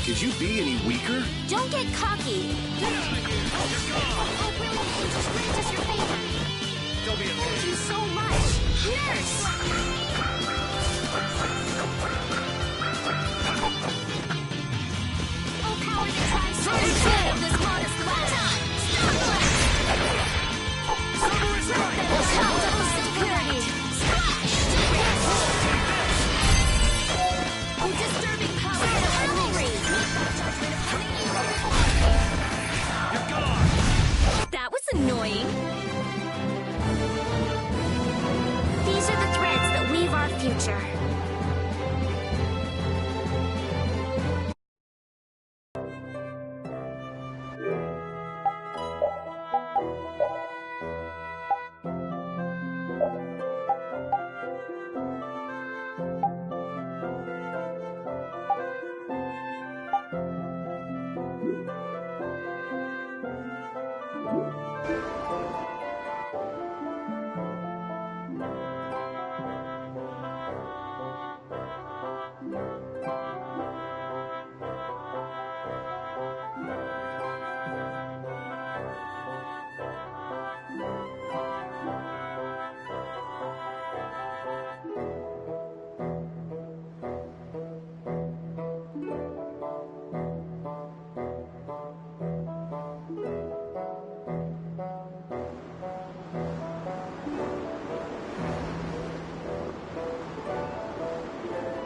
could you be any weaker? Don't get cocky. Get out of here! You're gone! Oh, really? Just grant us your favor. Don't be a Thank you pain. so much. Nurse! Oh, power that tries to instead of this modest class. Stop class! Cerberus strike! Security! Splash! Oh, disturbing power of cavalry! You're gone! That was annoying. These are the threads that weave our future.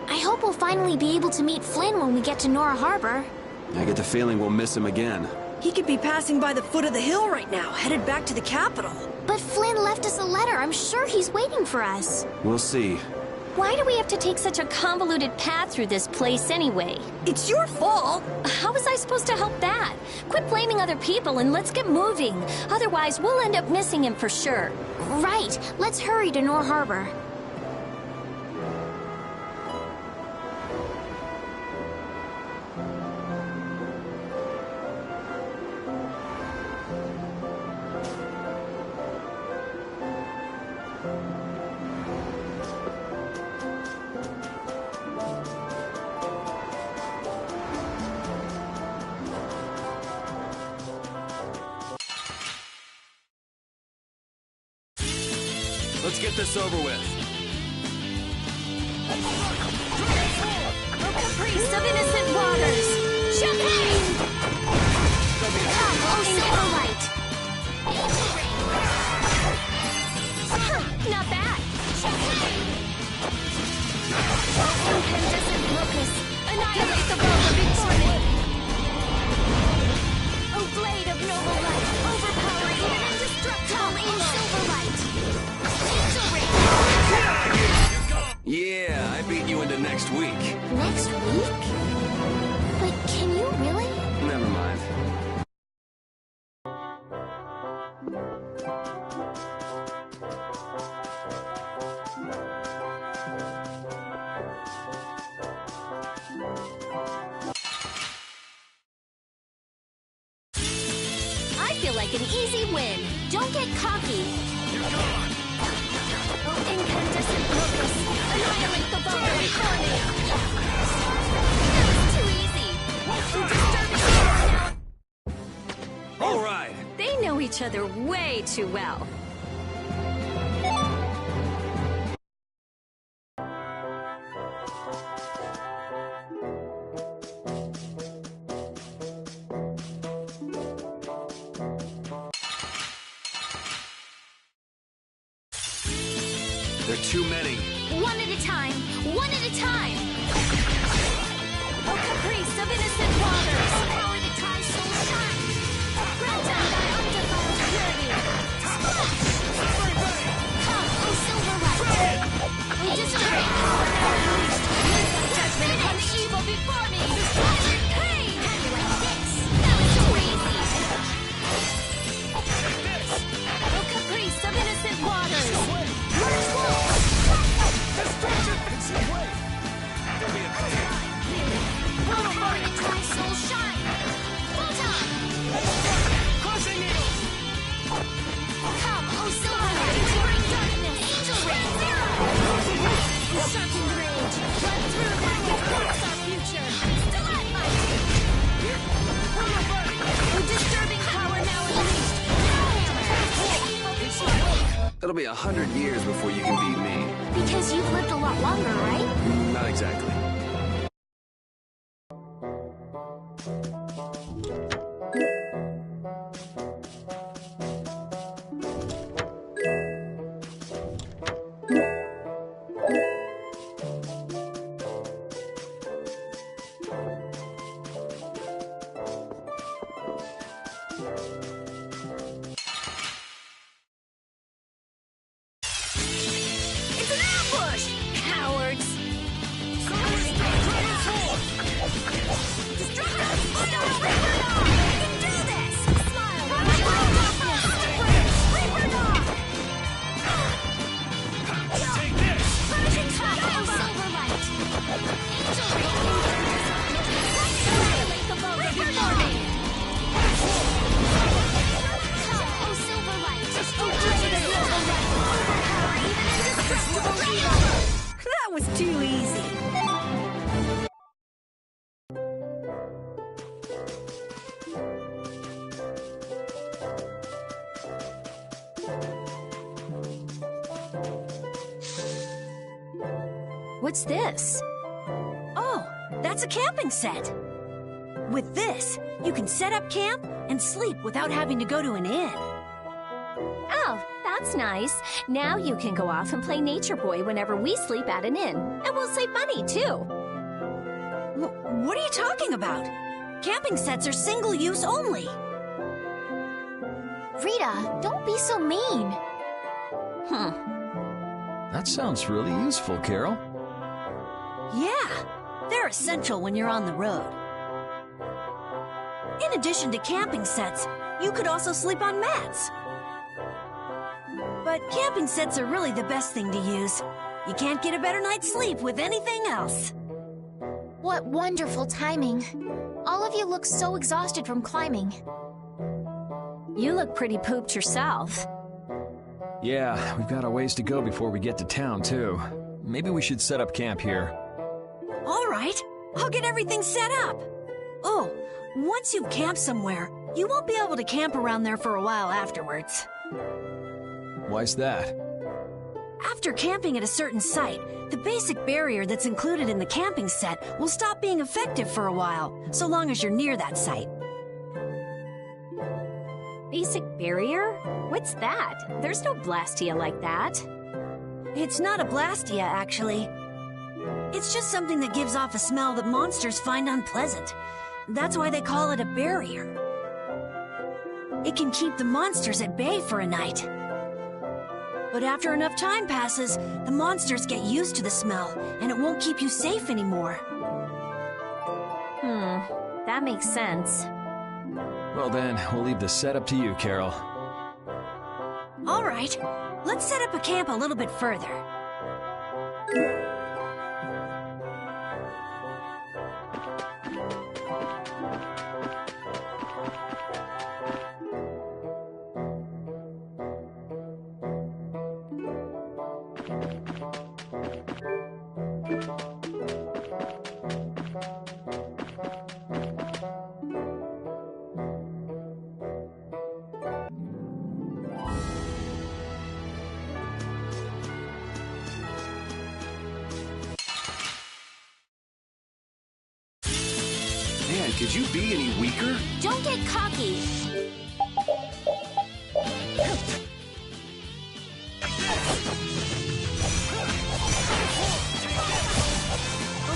I hope we'll finally be able to meet Flynn when we get to Nora Harbor. I get the feeling we'll miss him again. He could be passing by the foot of the hill right now, headed back to the capital. But Flynn left us a letter. I'm sure he's waiting for us. We'll see. Why do we have to take such a convoluted path through this place anyway? It's your fault. How was I supposed to help that? Quit blaming other people and let's get moving. Otherwise, we'll end up missing him for sure. Right. Let's hurry to Nora Harbor. Let's get this over with. A caprice of innocent waters! Champagne! Come, oh Silverlight! Not bad! Incandescent locust! Annihilate the bomber before me! Oh blade of noble light! Overpowering and indestructible! Come in Silverlight! Angel ring! Yeah, I beat you into next week. Next week? But can you really? Never mind. I feel like an easy win. Don't get cocky! You're gone! Oh incandescent locust! Annihilate the bomber before me! That was too easy! Oh, disturbing power now! All right. They know each other way too well. There are too many. One at a time! One at a time! A caprice of innocent waters! Power that tries so shine! Grant us thy undefiled purity! Splash! Come, O Silverlight! Oh, disturbing power now unleashed! Judgment upon the evil before me! Hey! How do you like this? That was too easy! A caprice of innocent waters! Merge wolf! Destruction! It's your way. Don't be a pain. Oh, power that tries so shine! Photon! Crushing needles! Come, O Silverlight! We bring darkness! Angel ring! Zero! Sharpened rage! Run through that which blocks our future! It'll be 100 years before you can beat me. Because you've lived a lot longer, right? Not exactly. It's an ambush! Cowards! Destructor! Fire! Reaper Dog! You can do this! Smile! Reaper Dog! Take this! Persian Taco Silverlight! Angel Annihilate the boulder before me! Taco Silverlight! Oh, Persian Silverlight! Overpower even indestructible evil! That was too easy. What's this? Oh, that's a camping set. With this, you can set up camp and sleep without having to go to an inn. Oh, that's nice. Now you can go off and play Nature Boy whenever we sleep at an inn. And we'll save money, too. What are you talking about? Camping sets are single-use only. Rita, don't be so mean. That sounds really useful, Carol. Yeah, they're essential when you're on the road. In addition to camping sets, you could also sleep on mats. But camping sets are really the best thing to use. You can't get a better night's sleep with anything else. What wonderful timing. All of you look so exhausted from climbing. You look pretty pooped yourself. Yeah, we've got a ways to go before we get to town, too. Maybe we should set up camp here. All right, I'll get everything set up. Oh, once you've camped somewhere, you won't be able to camp around there for a while afterwards. Why's that? After camping at a certain site, the basic barrier that's included in the camping set will stop being effective for a while, so long as you're near that site. Basic barrier? What's that? There's no Blastia like that. It's not a Blastia, actually. It's just something that gives off a smell that monsters find unpleasant. That's why they call it a barrier. It can keep the monsters at bay for a night. But after enough time passes, the monsters get used to the smell, and it won't keep you safe anymore. That makes sense. Well then, we'll leave the setup to you, Carol. All right, let's set up a camp a little bit further. Man, could you be any weaker? Don't get cocky.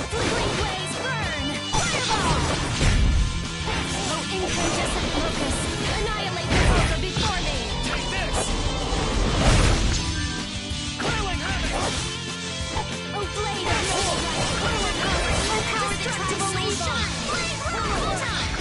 Flickering blaze, burn! Fireball! Oh, incandescent locust, annihilate the poker before me! Take this! Coiling havoc! Oh, blade of noble light, whirling power, low power destructible evil! Blade roll time!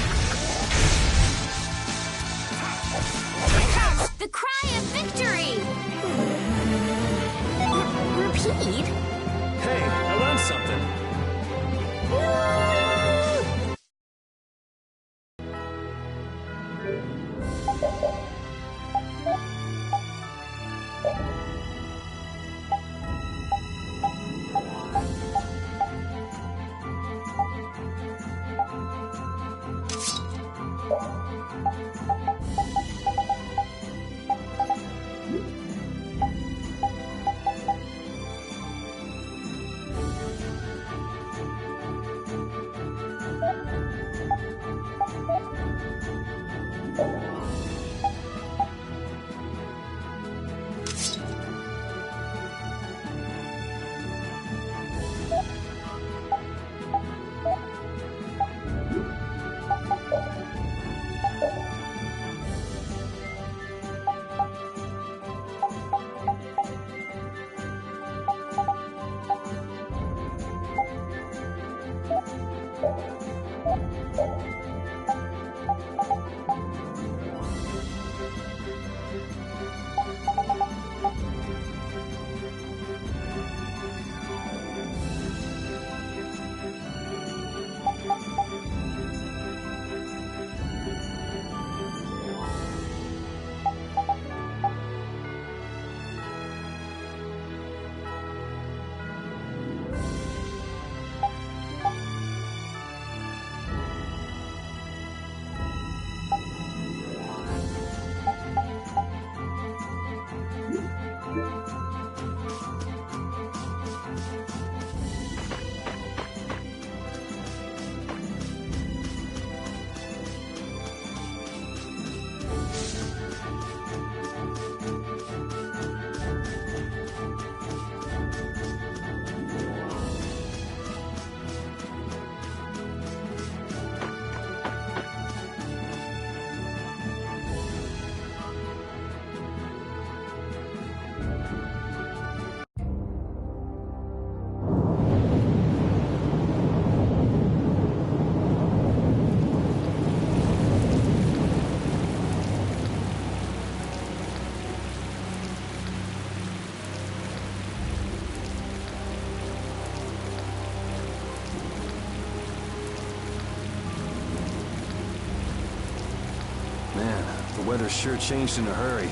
weather sure changed in a hurry.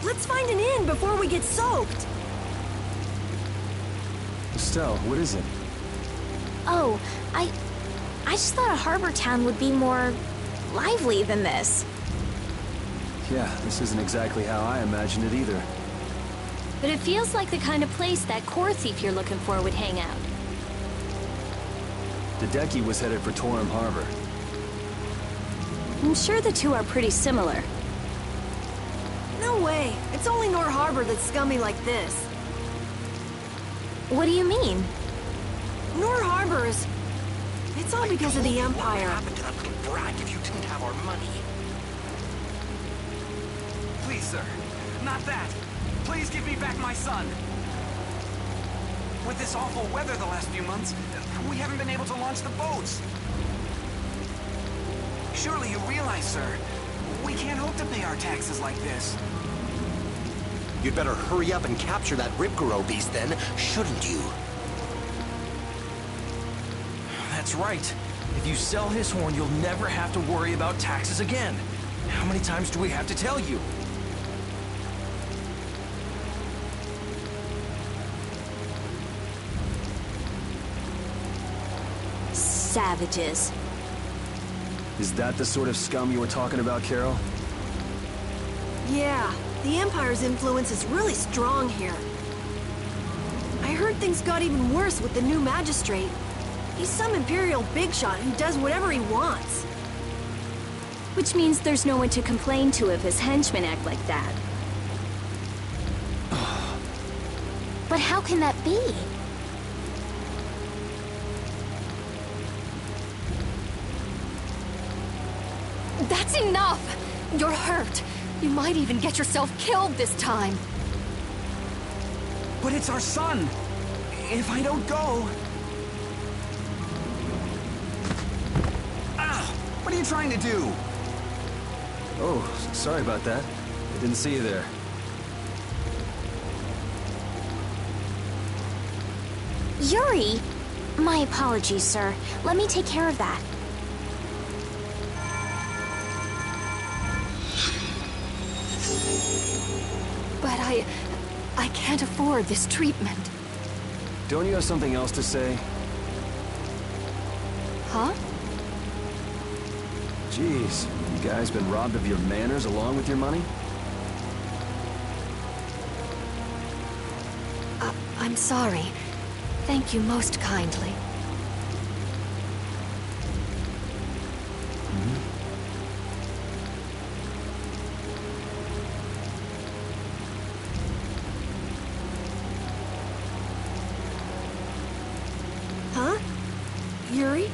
Let's find an inn before we get soaked. Estelle, what is it? Oh, I just thought a harbor town would be more lively than this. Yeah, this isn't exactly how I imagined it either. But it feels like the kind of place that core thief you're looking for would hang out. Hideki was headed for Torum Harbor. I'm sure the two are pretty similar. No way. It's only Nor Harbor that's scummy like this. What do you mean? Nor Harbor is... It's all because of the Empire. What happened to that little brat if you didn't have our money? Please, sir. Not that. Please give me back my son. With this awful weather the last few months, we haven't been able to launch the boats. Surely you realize, sir, we can't hope to pay our taxes like this. You'd better hurry up and capture that Ripgaro beast then, shouldn't you? That's right. If you sell his horn, you'll never have to worry about taxes again. How many times do we have to tell you? Savages. Is that the sort of scum you were talking about, Carol? Yeah, the Empire's influence is really strong here. I heard things got even worse with the new magistrate. He's some Imperial bigshot who does whatever he wants. Which means there's no one to complain to if his henchmen act like that. But how can that be? That's enough! You're hurt. You might even get yourself killed this time. But it's our son. If I don't go... Ow! What are you trying to do? Oh, sorry about that. I didn't see you there. Yuri! My apologies, sir. Let me take care of that. But I can't afford this treatment. Don't you have something else to say? Huh? Jeez, you guys been robbed of your manners along with your money? I'm sorry. Thank you most kindly. Huh? Yuri?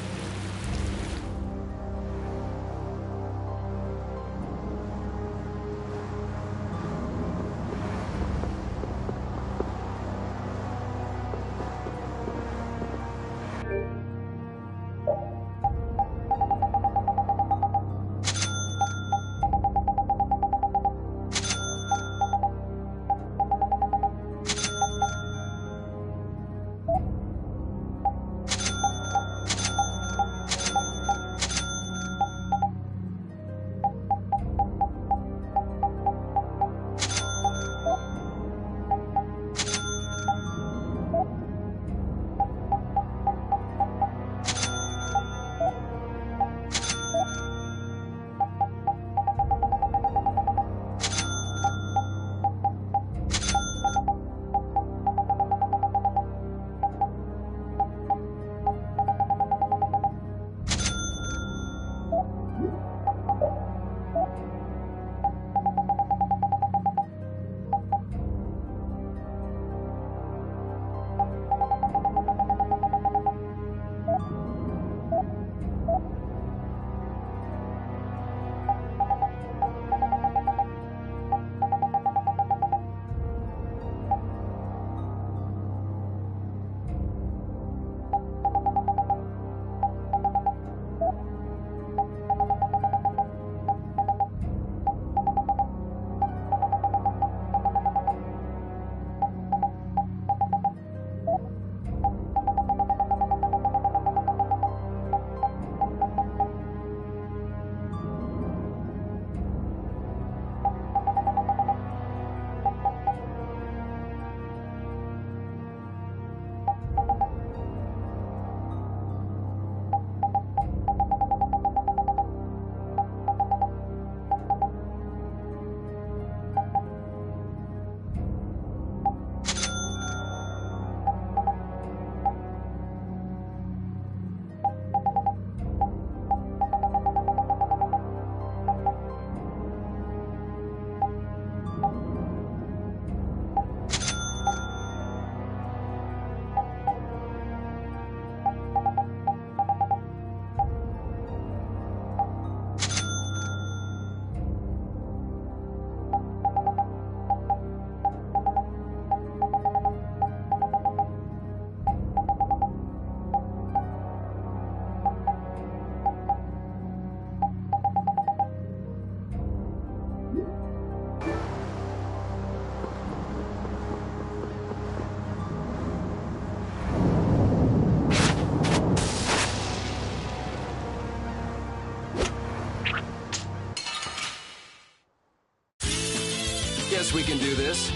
we can do this.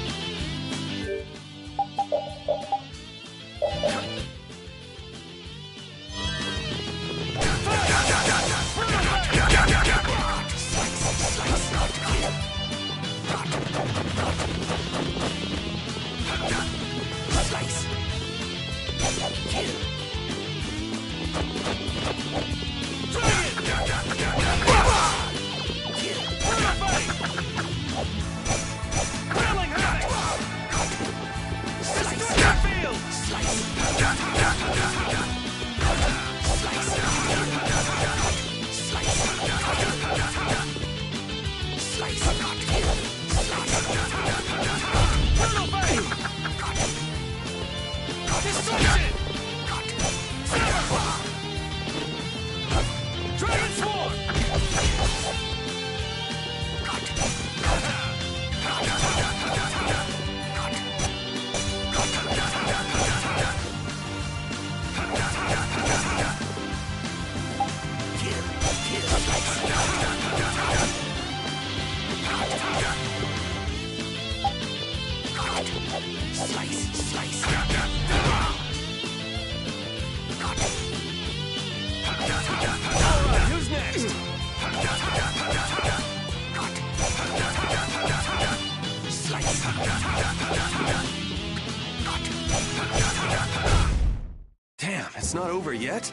Damn, it's not over yet?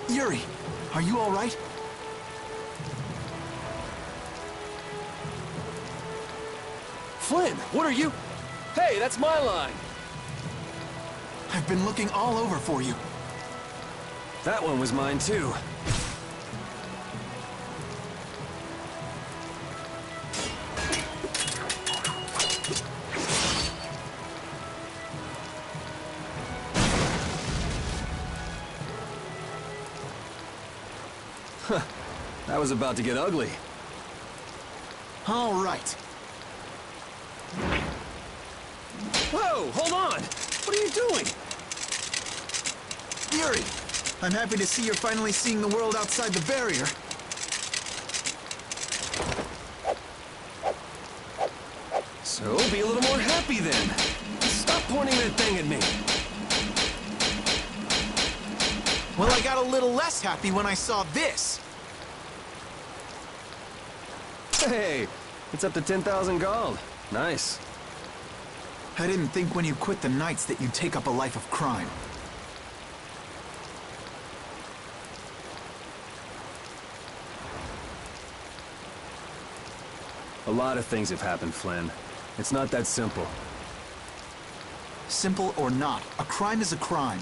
Yuri, are you all right? Flynn, what are you? Hey, that's my line. I've been looking all over for you. That one was mine too. That was about to get ugly. All right. Whoa, hold on! What are you doing? Yuri, I'm happy to see you're finally seeing the world outside the barrier. So, be a little more happy then. Stop pointing that thing at me. Well, I got a little less happy when I saw this. Hey, it's up to 10,000 gold. Nice. I didn't think when you quit the Knights that you'd take up a life of crime. A lot of things have happened, Flynn. It's not that simple. Simple or not, a crime is a crime.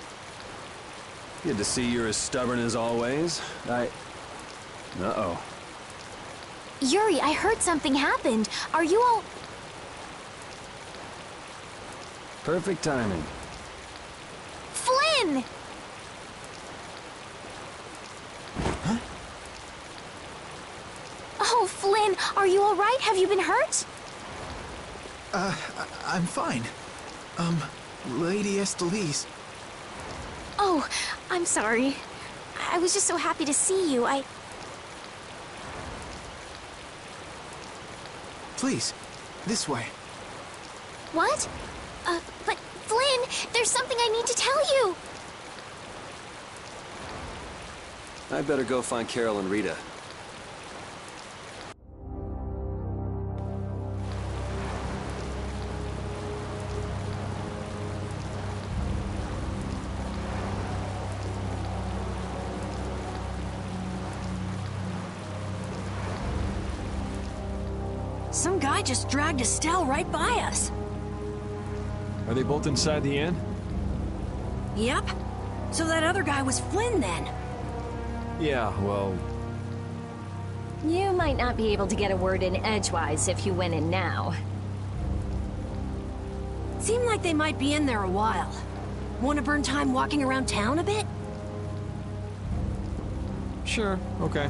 Good to see you're as stubborn as always. Uh-oh. Yuri, I heard something happened. Are you all... Perfect timing. Flynn! Huh? Oh, Flynn, are you all right? Have you been hurt? I'm fine. Lady Esteliz. Oh, I'm sorry. I was just so happy to see you. Please, this way. What? But Flynn, there's something I need to tell you. I better go find Carol and Rita. Some guy just dragged Estelle right by us. Are they both inside the inn? Yep. So that other guy was Flynn then. Yeah, well, You might not be able to get a word in edgewise if you went in now. Seemed like they might be in there a while. Want to burn time walking around town a bit? Sure, okay.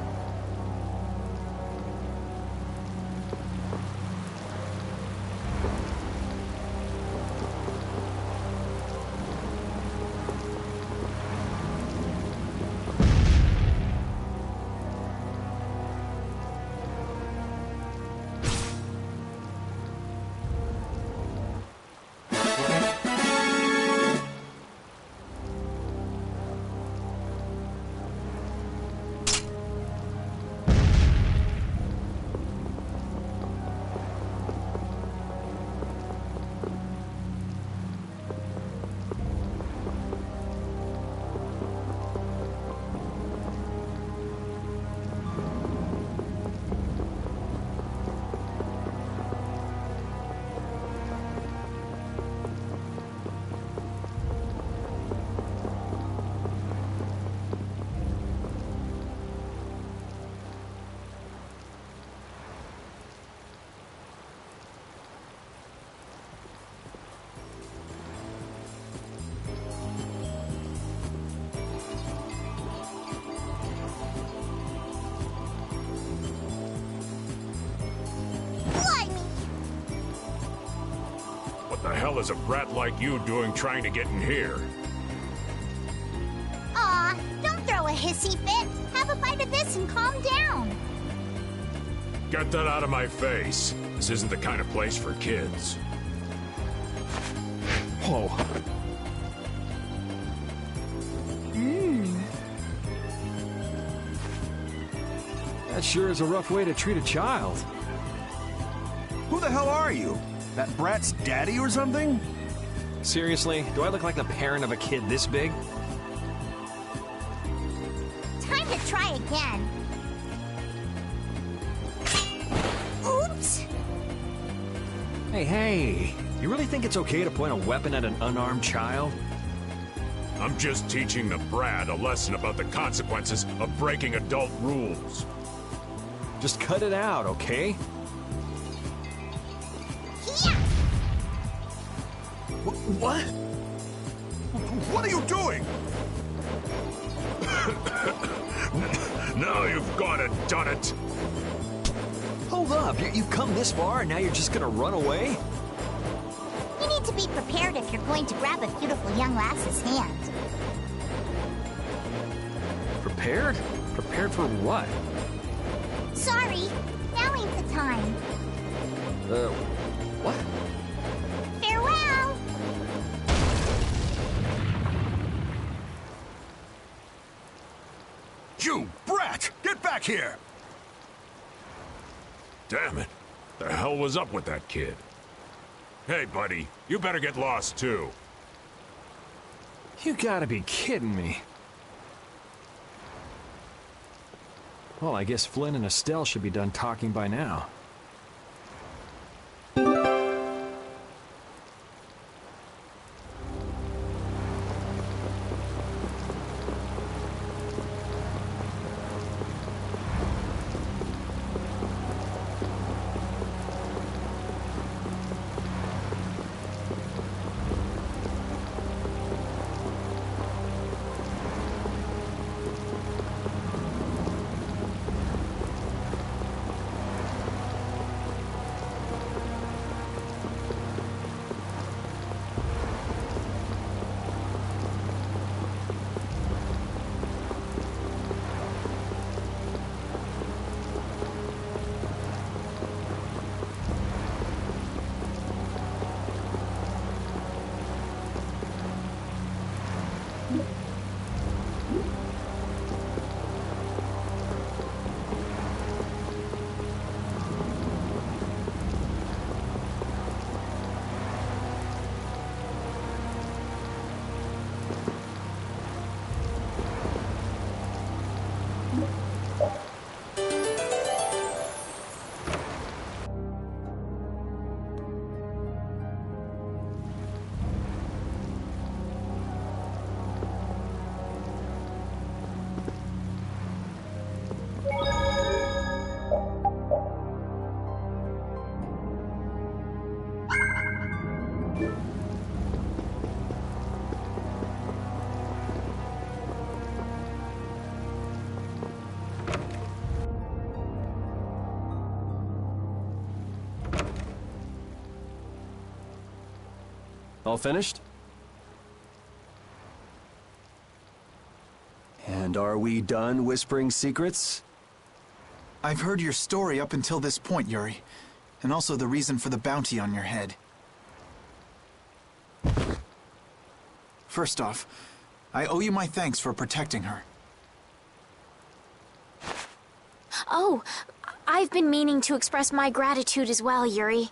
What the hell is a brat like you doing trying to get in here? Aw, don't throw a hissy fit. Have a bite of this and calm down. Get that out of my face. This isn't the kind of place for kids. Whoa. That sure is a rough way to treat a child. Who the hell are you? That brat's daddy or something? Seriously, do I look like the parent of a kid this big? Time to try again. Oops! Hey, you really think it's okay to point a weapon at an unarmed child? I'm just teaching the brat a lesson about the consequences of breaking adult rules. Just cut it out, okay? What? What are you doing? Now you've gone and done it. Hold up, you've come this far and now you're just gonna run away? You need to be prepared if you're going to grab a beautiful young lass's hand. Prepared? Prepared for what? Sorry, now ain't the time. What? Farewell! You brat! Get back here! Damn it. The hell was up with that kid? Hey, buddy, you better get lost too. You gotta be kidding me. Well, I guess Flynn and Estelle should be done talking by now. All finished? And are we done whispering secrets? I've heard your story up until this point, Yuri, and also the reason for the bounty on your head. First off, I owe you my thanks for protecting her. Oh, I've been meaning to express my gratitude as well, Yuri.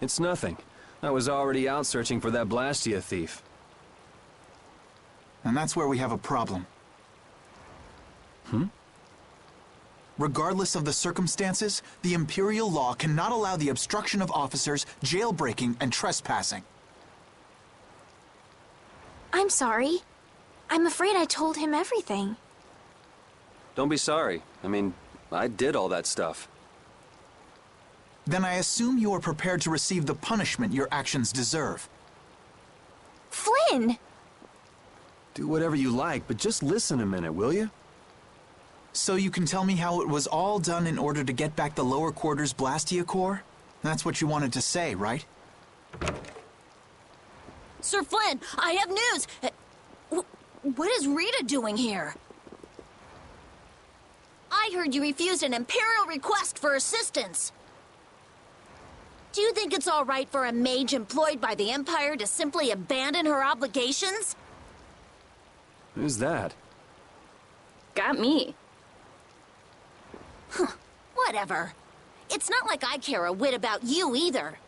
It's nothing. I was already out searching for that Blastia thief. And that's where we have a problem. Regardless of the circumstances, the Imperial law cannot allow the obstruction of officers, jailbreaking, and trespassing. I'm sorry. I'm afraid I told him everything. Don't be sorry. I mean, I did all that stuff. Then I assume you are prepared to receive the punishment your actions deserve. Flynn! Do whatever you like, but just listen a minute, will you? So you can tell me how it was all done in order to get back the lower quarters Blastia core? That's what you wanted to say, right? Sir Flynn, I have news! What is Rita doing here? I heard you refused an Imperial request for assistance. Do you think it's all right for a mage employed by the Empire to simply abandon her obligations? Who's that? Got me. Whatever. It's not like I care a whit about you either.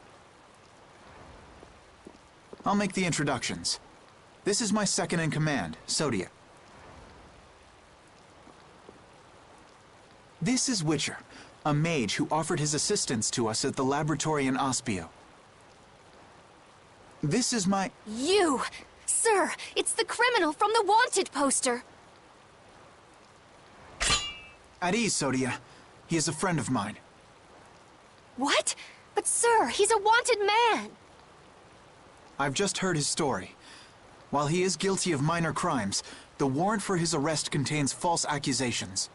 I'll make the introductions. This is my second in command, Sodia. This is Witcher, a mage who offered his assistance to us at the laboratory in Ospio. This is my... You! Sir, it's the criminal from the wanted poster! At ease, Sodia. He is a friend of mine. What? But sir, he's a wanted man! I've just heard his story. While he is guilty of minor crimes, the warrant for his arrest contains false accusations.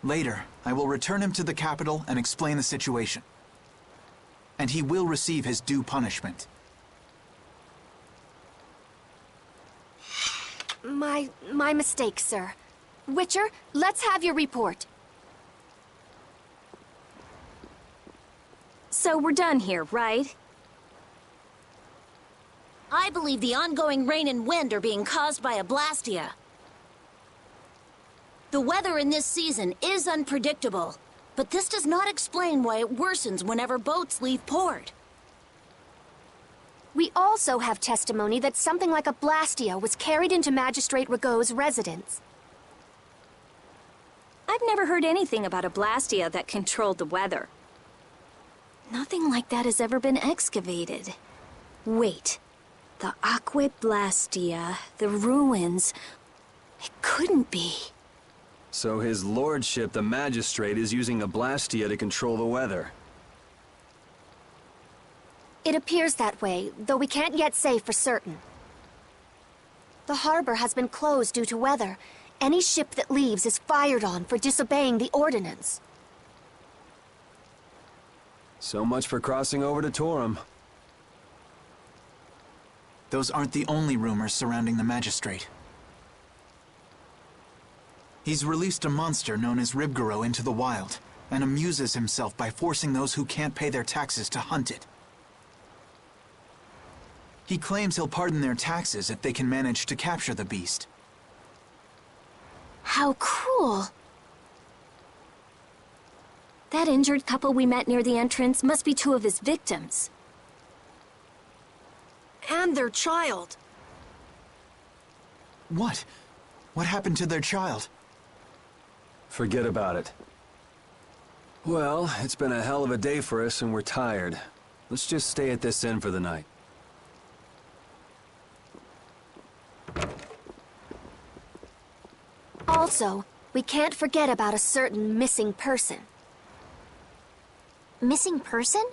Later, I will return him to the capital and explain the situation. And he will receive his due punishment. My mistake, sir. Witcher, let's have your report. So we're done here, right? I believe the ongoing rain and wind are being caused by a Blastia. The weather in this season is unpredictable, but this does not explain why it worsens whenever boats leave port. We also have testimony that something like a Blastia was carried into Magistrate Rigaud's residence. I've never heard anything about a Blastia that controlled the weather. Nothing like that has ever been excavated. Wait. The Aqua Blastia, the ruins... It couldn't be. So his lordship, the magistrate, is using a Blastia to control the weather. It appears that way, though we can't yet say for certain. The harbor has been closed due to weather. Any ship that leaves is fired on for disobeying the ordinance. So much for crossing over to Torum. Those aren't the only rumors surrounding the magistrate. He's released a monster known as Ribgaro into the wild, and amuses himself by forcing those who can't pay their taxes to hunt it. He claims he'll pardon their taxes if they can manage to capture the beast. How cruel! That injured couple we met near the entrance must be two of his victims. And their child. What? What happened to their child? Forget about it. Well, it's been a hell of a day for us and we're tired. Let's just stay at this inn for the night. Also, we can't forget about a certain missing person. Missing person?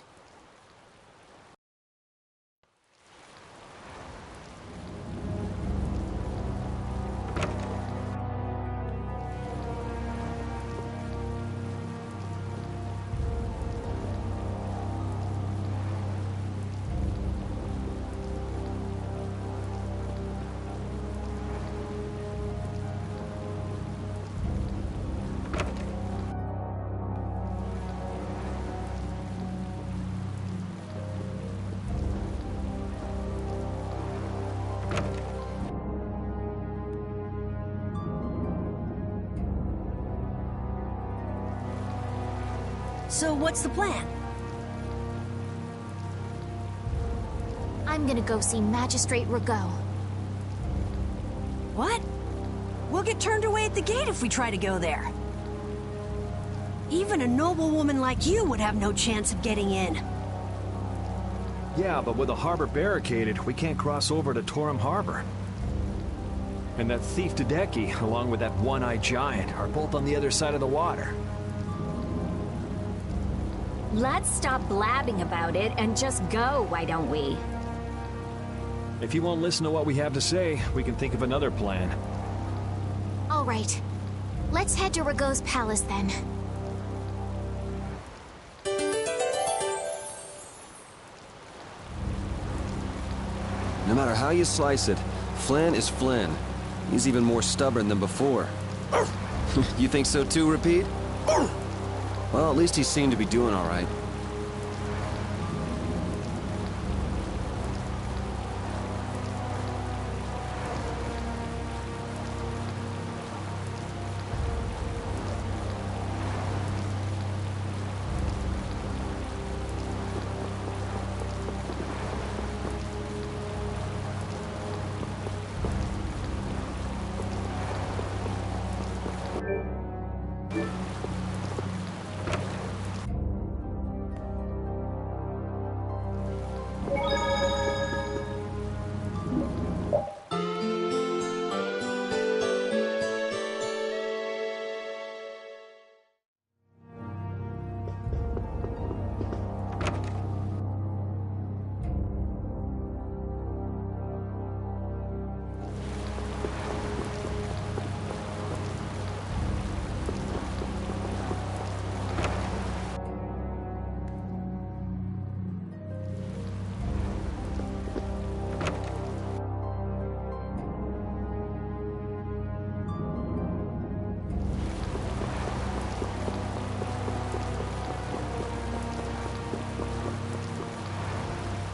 So what's the plan? I'm gonna go see Magistrate Rago. What? We'll get turned away at the gate if we try to go there. Even a noble woman like you would have no chance of getting in. Yeah, but with the harbor barricaded, we can't cross over to Torum Harbor. And that thief Tadeki, along with that one-eyed giant, are both on the other side of the water. Let's stop blabbing about it and just go, why don't we? If you won't listen to what we have to say, we can think of another plan. All right. Let's head to Rago's palace then. No matter how you slice it, Flynn is Flynn. He's even more stubborn than before. You think so too, Repeat? Well, at least he seemed to be doing all right.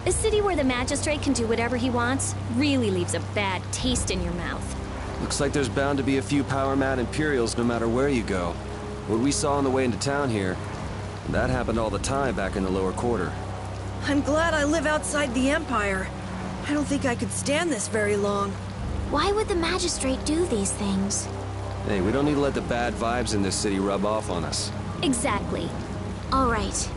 A city where the magistrate can do whatever he wants really leaves a bad taste in your mouth. Looks like there's bound to be a few power-mad Imperials no matter where you go. What we saw on the way into town here, that happened all the time back in the lower quarter. I'm glad I live outside the Empire. I don't think I could stand this very long. Why would the Magistrate do these things? Hey, we don't need to let the bad vibes in this city rub off on us. Exactly. All right.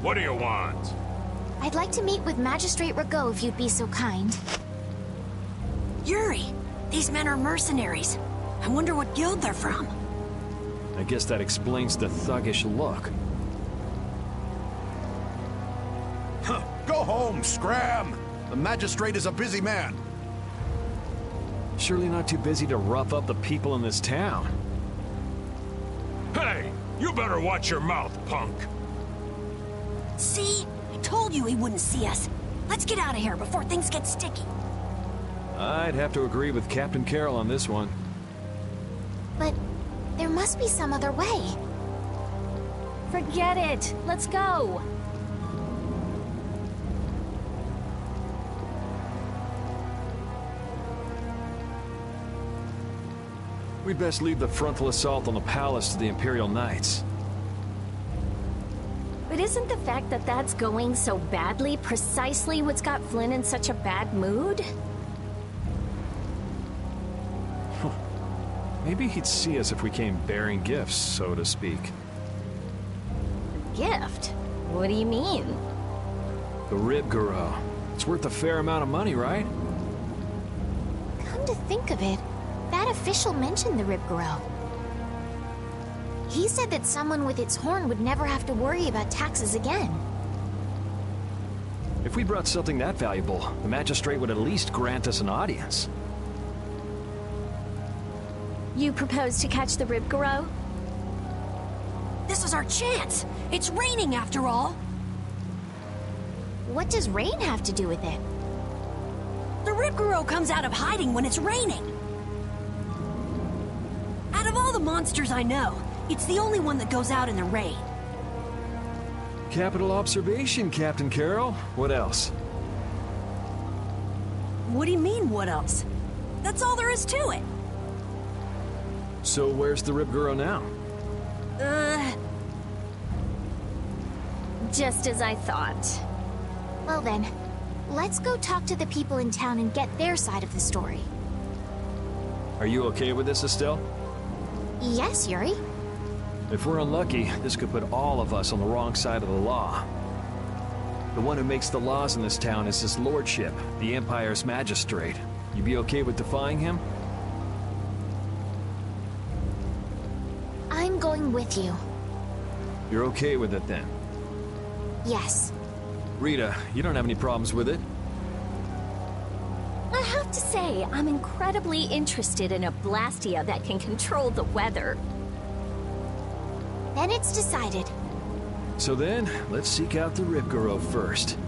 What do you want? I'd like to meet with Magistrate Rago if you'd be so kind. Yuri, these men are mercenaries. I wonder what guild they're from. I guess that explains the thuggish look. Go home, Scram! The Magistrate is a busy man. Surely not too busy to rough up the people in this town. Hey, you better watch your mouth, punk. See? I told you he wouldn't see us. Let's get out of here before things get sticky. I'd have to agree with Captain Carroll on this one. But there must be some other way. Forget it. Let's go. We'd best leave the frontal assault on the palace to the Imperial Knights. But isn't the fact that that's going so badly precisely what's got Flynn in such a bad mood? Maybe he'd see us if we came bearing gifts, so to speak. Gift? What do you mean? The Rib Guru. It's worth a fair amount of money, right? Come to think of it, that official mentioned the Rib Guru. He said that someone with its horn would never have to worry about taxes again. If we brought something that valuable, the Magistrate would at least grant us an audience. You propose to catch the Rib Guru? This is our chance. It's raining after all. What does rain have to do with it? The Rib Guru comes out of hiding when it's raining. the monsters I know. It's the only one that goes out in the rain. Capital observation, Captain Carroll. What else? What do you mean, what else? That's all there is to it. So where's the Rip Girl now? Just as I thought. Well then, let's go talk to the people in town and get their side of the story. Are you okay with this, Estelle? Yes, Yuri. If we're unlucky, this could put all of us on the wrong side of the law. The one who makes the laws in this town is his lordship, the Empire's magistrate. You be okay with defying him? I'm going with you. You're okay with it then? Yes. Rita, you don't have any problems with it? I have to say, I'm incredibly interested in a Blastia that can control the weather. Then it's decided. So then, let's seek out the Ripgoro first.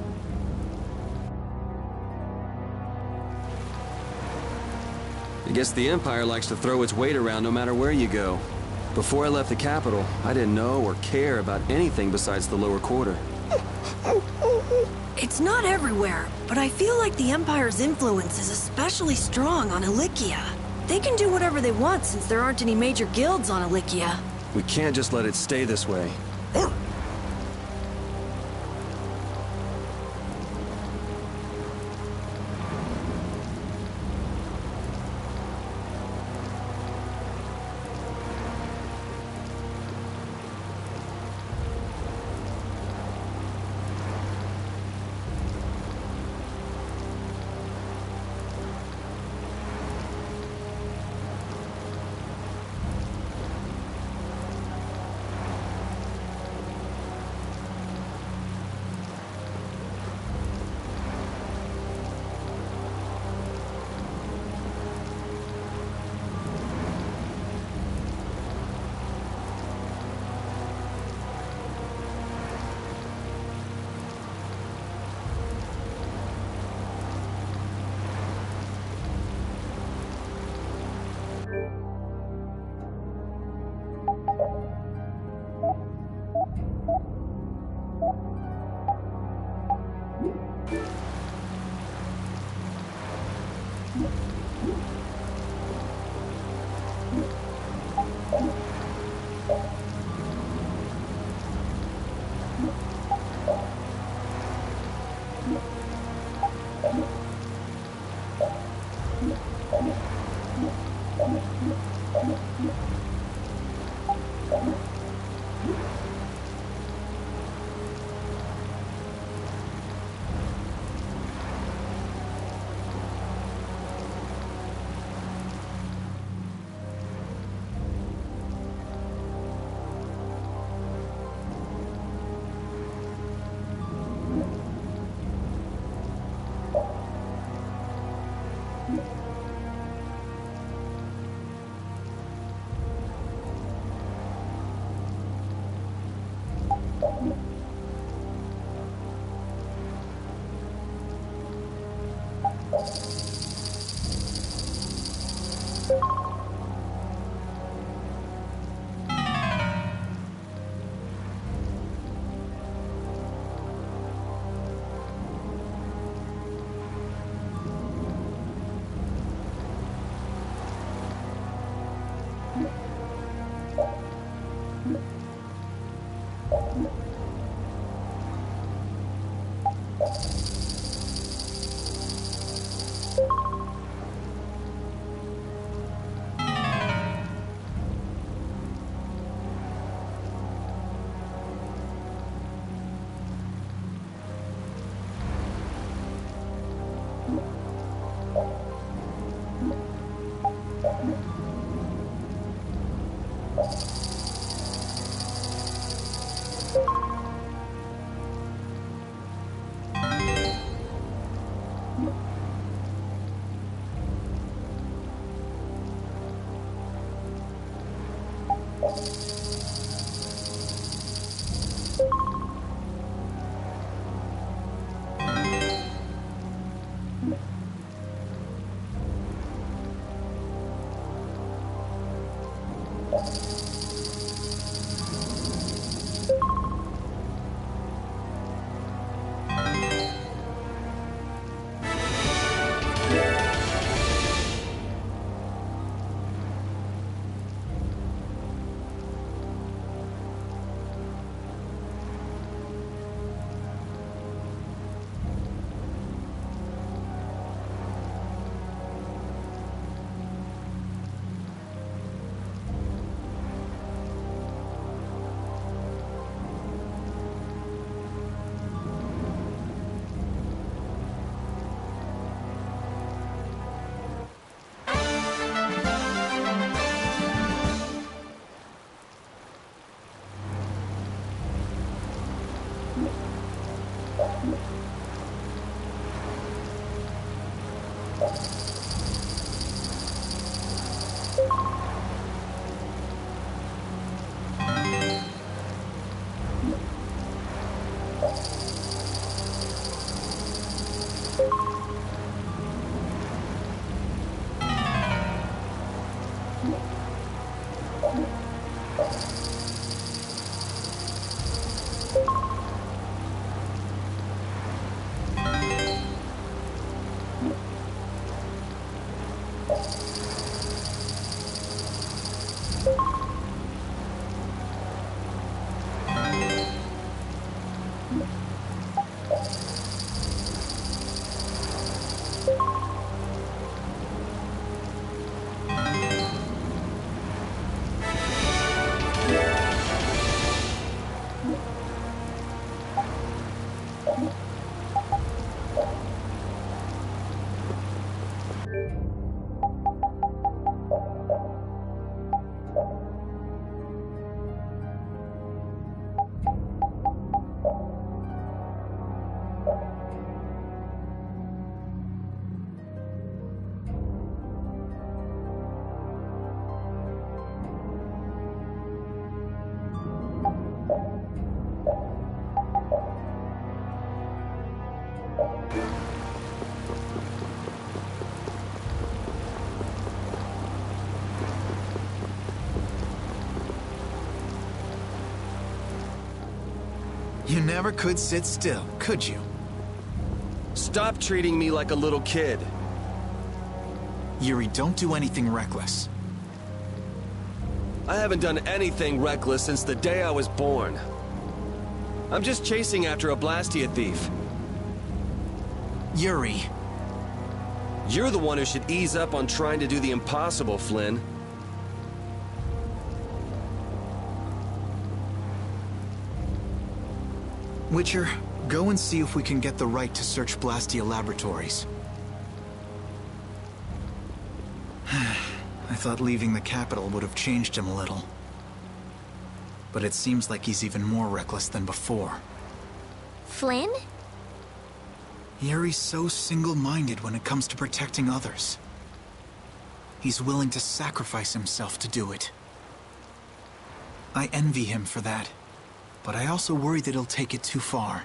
I guess the Empire likes to throw its weight around no matter where you go. Before I left the capital, I didn't know or care about anything besides the lower quarter. It's not everywhere, but I feel like the Empire's influence is especially strong on Ilikia. They can do whatever they want since there aren't any major guilds on Ilikia. We can't just let it stay this way. You never could sit still, could you? Stop treating me like a little kid. Yuri, don't do anything reckless. I haven't done anything reckless since the day I was born. I'm just chasing after a Blastia thief. Yuri. You're the one who should ease up on trying to do the impossible, Flynn. Witcher, go and see if we can get the right to search Blastia Laboratories. I thought leaving the capital would have changed him a little. But it seems like he's even more reckless than before. Flynn? Yuri's so single-minded when it comes to protecting others. He's willing to sacrifice himself to do it. I envy him for that. But I also worry that he'll take it too far.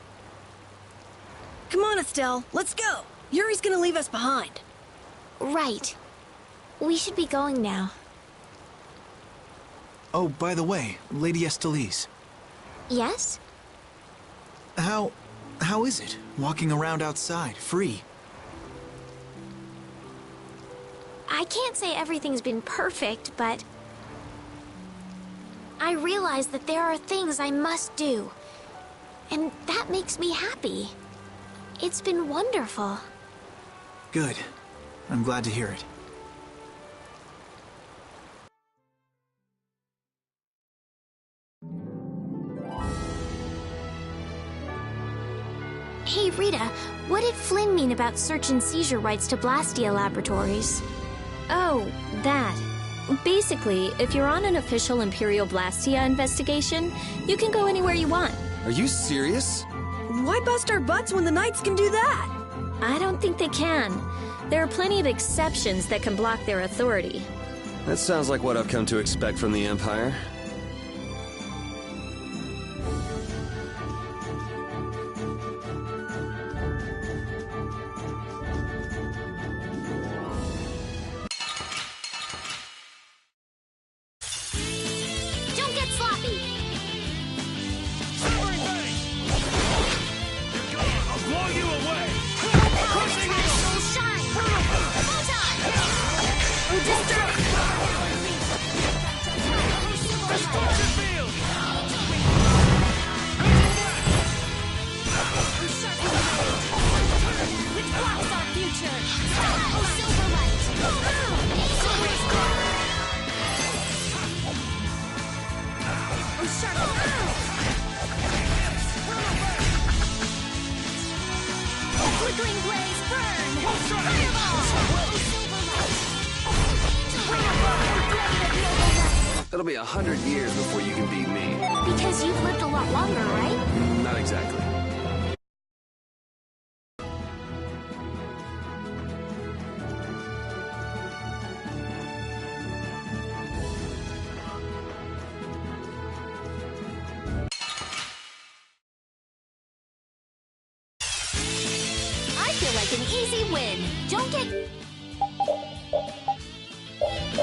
Come on, Estelle, let's go. Yuri's gonna leave us behind. Right. We should be going now. Oh, by the way, Lady Estellise. Yes? How is it, walking around outside, free? I can't say everything's been perfect, but I realize that there are things I must do. And that makes me happy. It's been wonderful. Good. I'm glad to hear it. Hey, Rita, what did Flynn mean about search and seizure rights to Blastia Laboratories? Oh, that. Basically, if you're on an official Imperial Blastia investigation, you can go anywhere you want. Are you serious? Why bust our butts when the Knights can do that? I don't think they can. There are plenty of exceptions that can block their authority. That sounds like what I've come to expect from the Empire. It'll be 100 years before you can beat me. Because you've lived a lot longer, right? Not exactly. I feel like an easy win. Don't get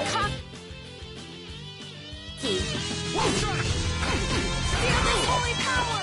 cocky. Feel this holy power!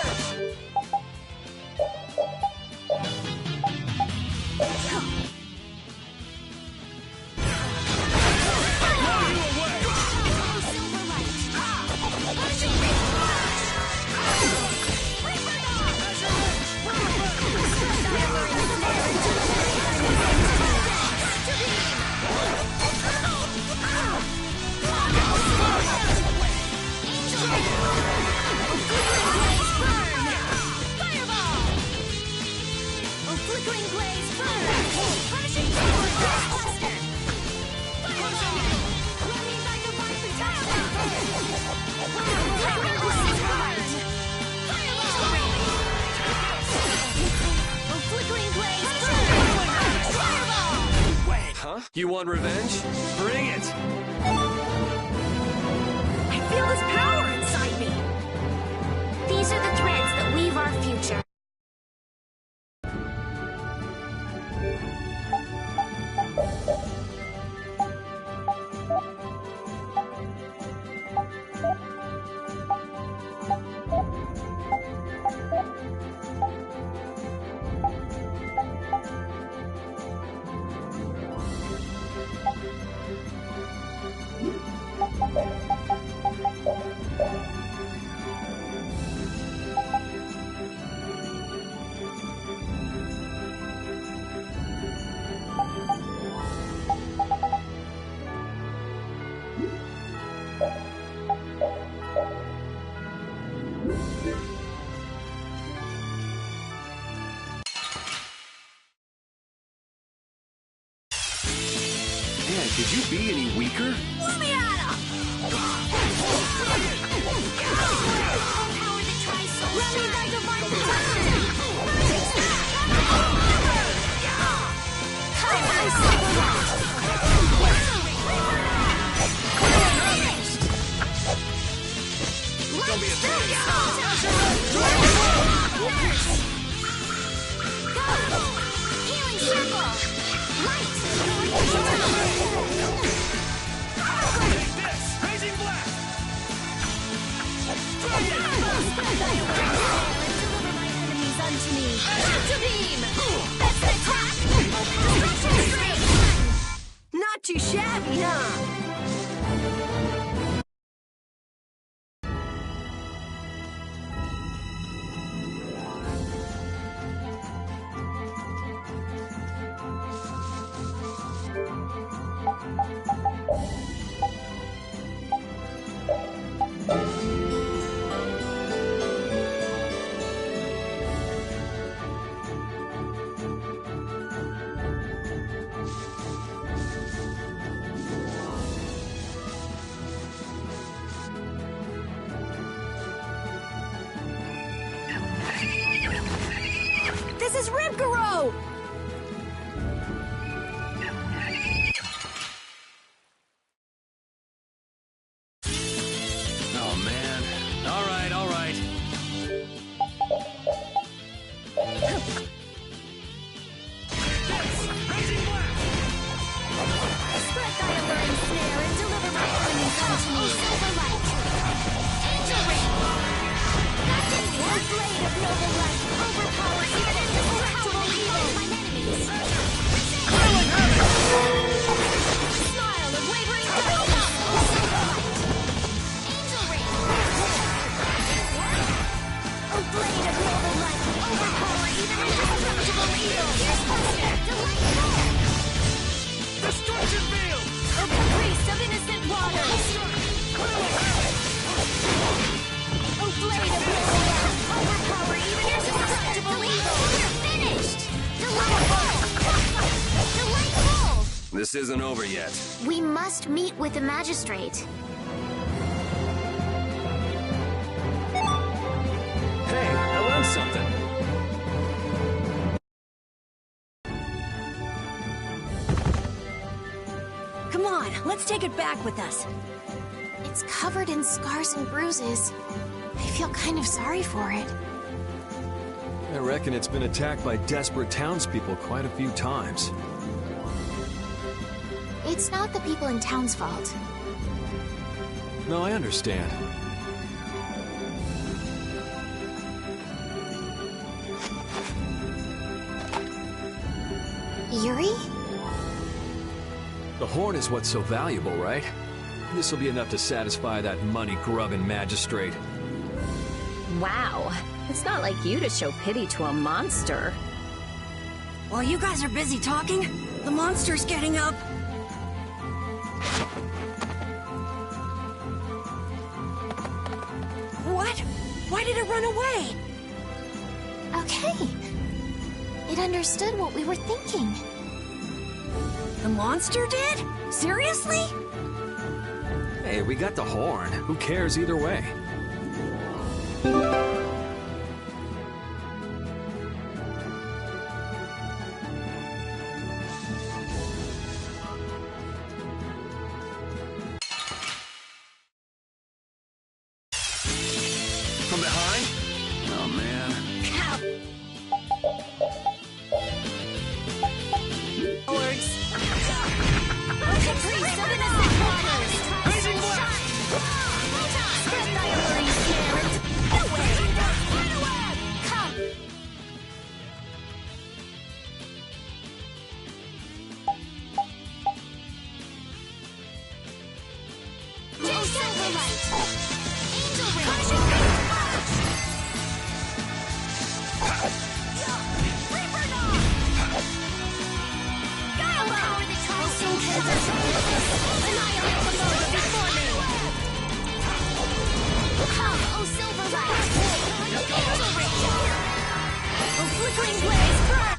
You want revenge? Bring it! I feel this power inside me. These are the threads that weave our future. Man, could you be any weaker? Let me at him! Power that tries so hard. Let me back to my protection! Don't be a Healing circle! Light! Raising blast! Deliver my enemies unto me! Ultra beam! That's an attack! Destruction strike! Not too shabby, huh? This is Ribgaro! Oh, man. All right, all right. Raising blast! Spread thy alluring snare and deliver my enemies unto me! Silver light! Angel ring! That didn't work! Blade of noble light! Overpower even indestructible evil! My enemies! Smile of wavering darkness! Silver light! Angel ring! Oh, blade of noble light! Overpower even indestructible evil! Delightful! Destruction field! Oh, caprice of innocent waters! Oh, blade of noble light! Overpower even indestructible evil! We're finished! Delightful! Delightful! This isn't over yet. We must meet with the magistrate. Let's take it back with us. It's covered in scars and bruises. I feel kind of sorry for it. I reckon it's been attacked by desperate townspeople quite a few times. It's not the people in town's fault. No, I understand. Yuri? The horn is what's so valuable, right? This'll be enough to satisfy that money-grubbing magistrate. Wow. It's not like you to show pity to a monster. While you guys are busy talking, the monster's getting up. What? Why did it run away? Okay. It understood what we were thinking. The monster did? Seriously? Hey, we got the horn. Who cares either way? From behind? Oh, man.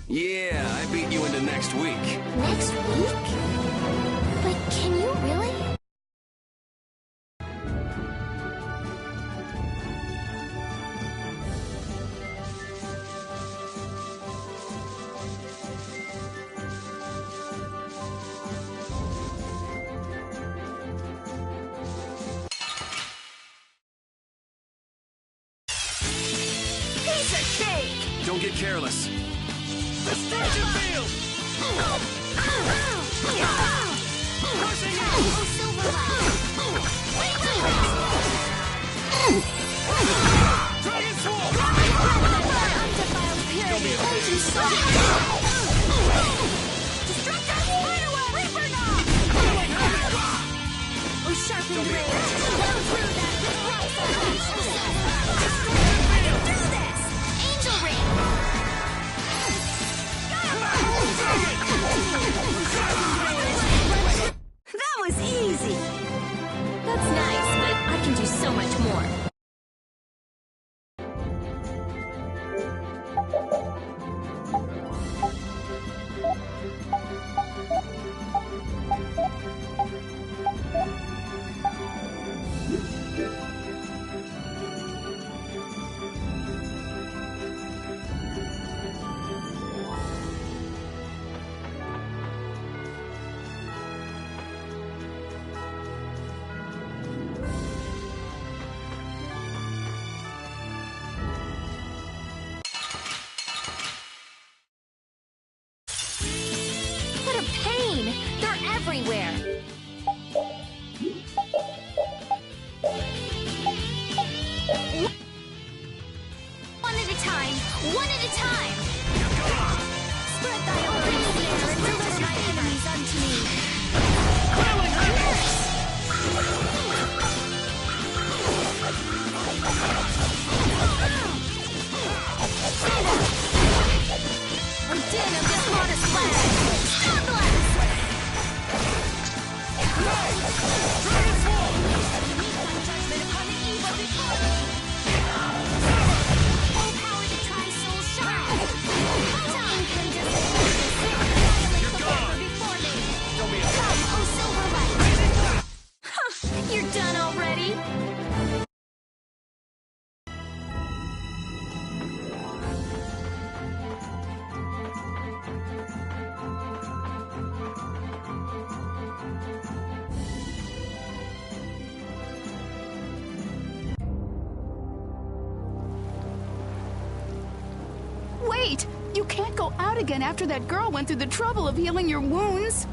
Yeah, I beat you into next week. Next week? But can you really? Don't get careless. That was easy. That's nice, but I can do so much more. What a pain! They're everywhere! One at a time! One at a time! Spread thy open fear and deliver my enemies unto me! A din of this modest flag! Stun blast! Judgment upon the evil before me! All power to try soul shine! Incandescent! Annihilate the vapor before me! Come, O silver light! You're done already? can't go out again after that girl went through the trouble of healing your wounds.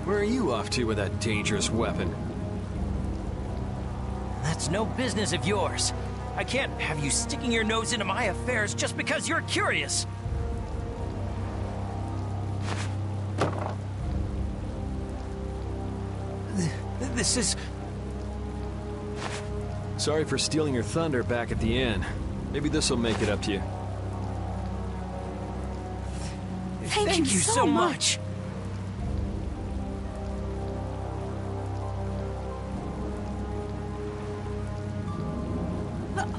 Where are you off to with that dangerous weapon? That's no business of yours. I can't have you sticking your nose into my affairs just because you're curious. This is... Sorry for stealing your thunder back at the inn. Maybe this'll make it up to you. Thank you so much.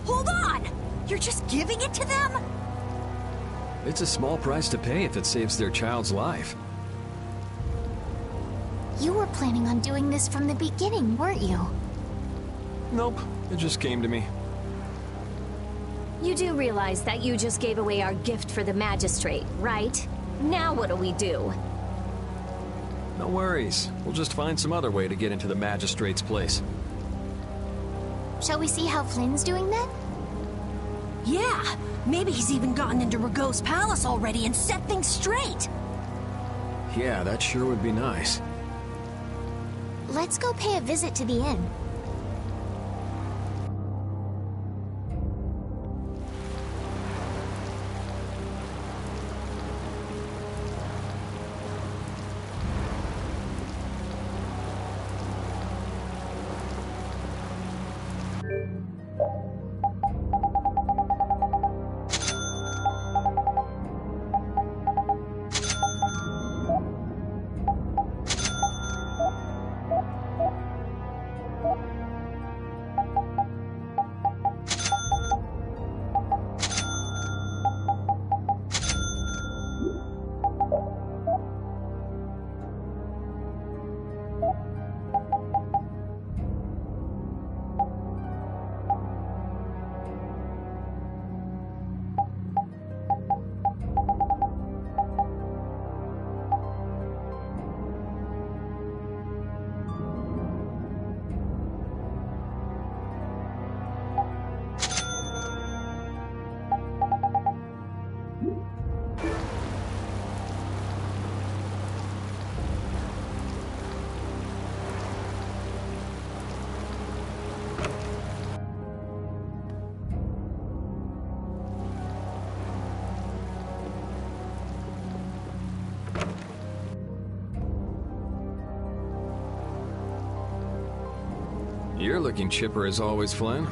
Hold on! You're just giving it to them? It's a small price to pay if it saves their child's life. You were planning on doing this from the beginning, weren't you? Nope, it just came to me. You do realize that you just gave away our gift for the magistrate, right? Now what do we do? No worries. We'll just find some other way to get into the magistrate's place. Shall we see how Flynn's doing then? Yeah, maybe he's even gotten into Rago's palace already and set things straight. Yeah, that sure would be nice. Let's go pay a visit to the inn. You're looking chipper as always, Flynn.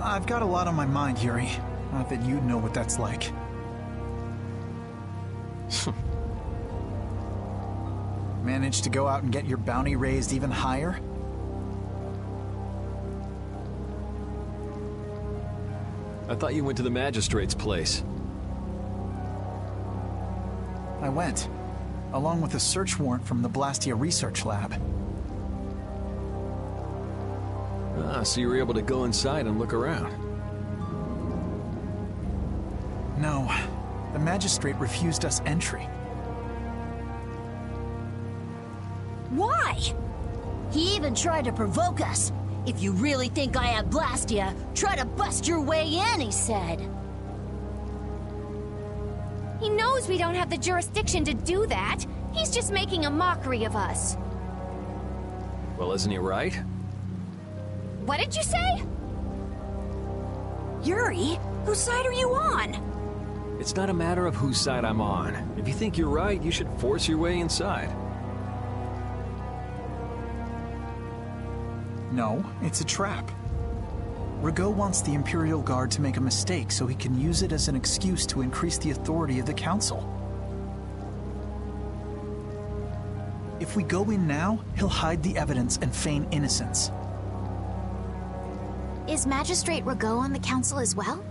I've got a lot on my mind, Yuri. Not that you'd know what that's like. Managed to go out and get your bounty raised even higher? I thought you went to the magistrate's place. I went, along with a search warrant from the Blastia research lab. Ah, so you were able to go inside and look around. No, the magistrate refused us entry. Why? He even tried to provoke us. If you really think I have Blastia, try to bust your way in, he said. He knows we don't have the jurisdiction to do that. He's just making a mockery of us. Well, isn't he right? What did you say? Yuri, whose side are you on? It's not a matter of whose side I'm on. If you think you're right, you should force your way inside. No, it's a trap. Rago wants the Imperial Guard to make a mistake so he can use it as an excuse to increase the authority of the Council. If we go in now, he'll hide the evidence and feign innocence. Is Magistrate Rago on the Council as well?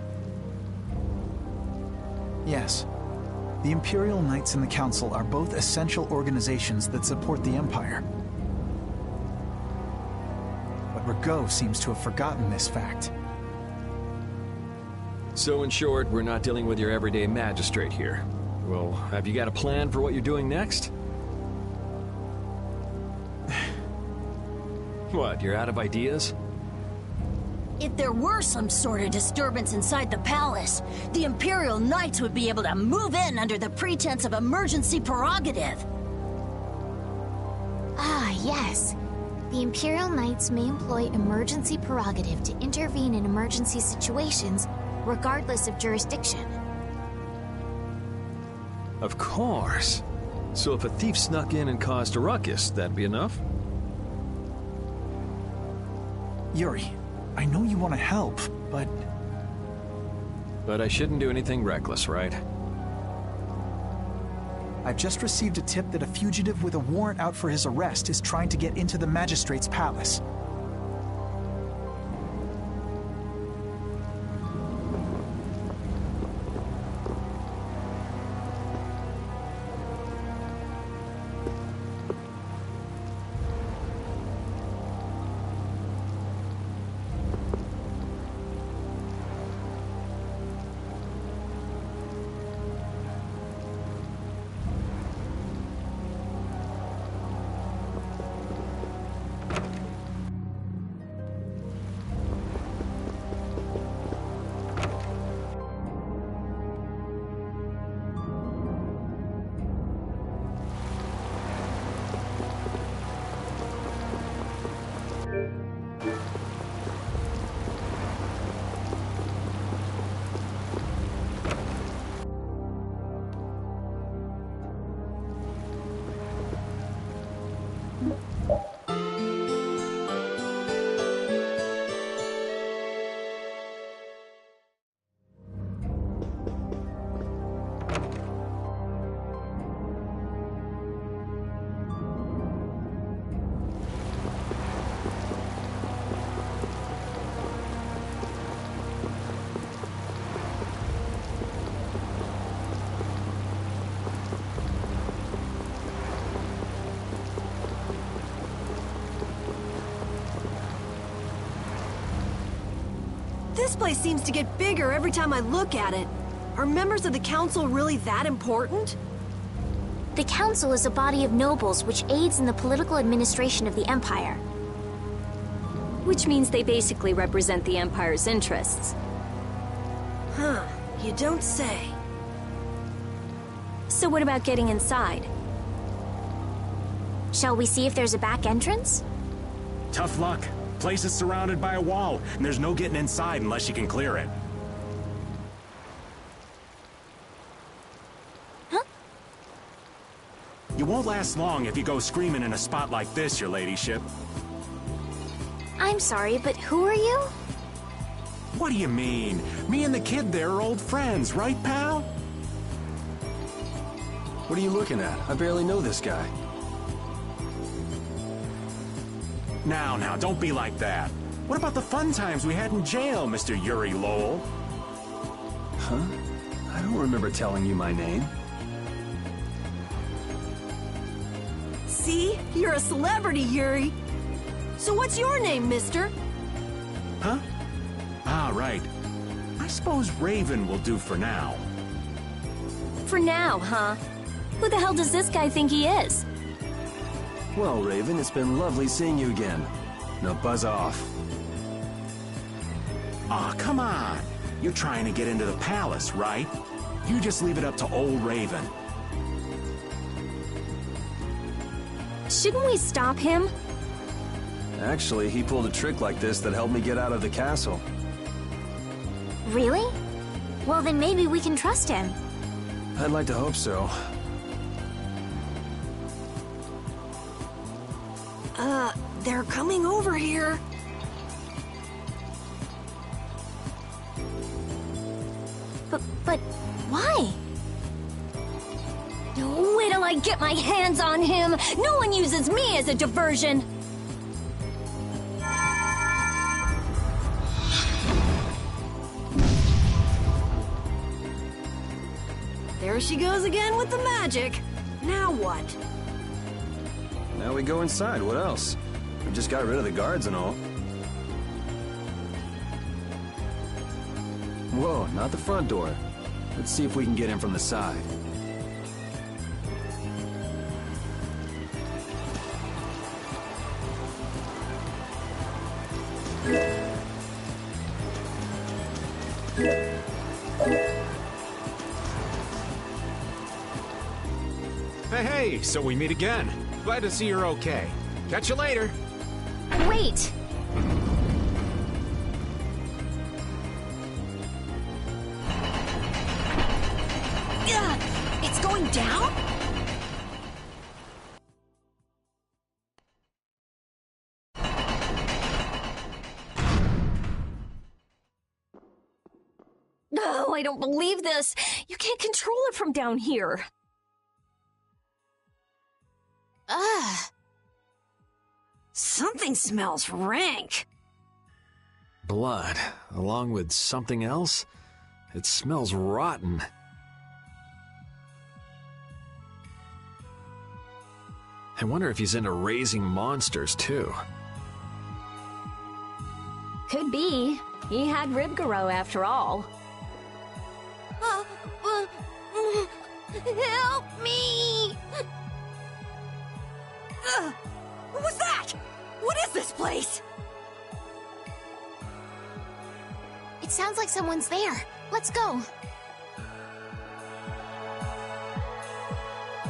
Yes. The Imperial Knights and the Council are both essential organizations that support the Empire. But Rago seems to have forgotten this fact. So in short, we're not dealing with your everyday magistrate here. Well, have you got a plan for what you're doing next? What, you're out of ideas? If there were some sort of disturbance inside the palace, the Imperial Knights would be able to move in under the pretense of emergency prerogative. Ah, yes. The Imperial Knights may employ emergency prerogative to intervene in emergency situations, regardless of jurisdiction. Of course. So if a thief snuck in and caused a ruckus, that'd be enough? Yuri, I know you want to help, but... But I shouldn't do anything reckless, right? I've just received a tip that a fugitive with a warrant out for his arrest is trying to get into the Magistrate's palace. This place seems to get bigger every time I look at it. Are members of the council really that important? The council is a body of nobles which aids in the political administration of the Empire. Which means they basically represent the Empire's interests. Huh, you don't say. So what about getting inside? Shall we see if there's a back entrance? Tough luck. Place is surrounded by a wall, and there's no getting inside unless you can clear it. Huh? You won't last long if you go screaming in a spot like this, your ladyship. I'm sorry, but who are you? What do you mean? Me and the kid there are old friends, right, pal? What are you looking at? I barely know this guy. Now, don't be like that. What about the fun times we had in jail, Mr. Yuri Lowell? Huh? I don't remember telling you my name. See? You're a celebrity, Yuri. So what's your name, mister? Huh? Ah, right. I suppose Raven will do for now. For now, huh? Who the hell does this guy think he is? Well, Raven, it's been lovely seeing you again. Now buzz off. Aw, come on. You're trying to get into the palace, right? You just leave it up to old Raven. Shouldn't we stop him? Actually, he pulled a trick like this that helped me get out of the castle. Really? Well, then maybe we can trust him. I'd like to hope so. They're coming over here. But why? Wait till I get my hands on him! No one uses me as a diversion! There she goes again with the magic. Now what? Now we go inside. What else? We just got rid of the guards and all. Whoa, not the front door. Let's see if we can get in from the side. Hey, so we meet again. Glad to see you're okay. Catch you later. Wait! It's going down? No, I don't believe this. You can't control it from down here. Ugh. Something smells rank. Blood, along with something else? It smells rotten. I wonder if he's into raising monsters, too. Could be. He had Ribgaro after all. Help me! What was that? What is this place? It sounds like someone's there. Let's go.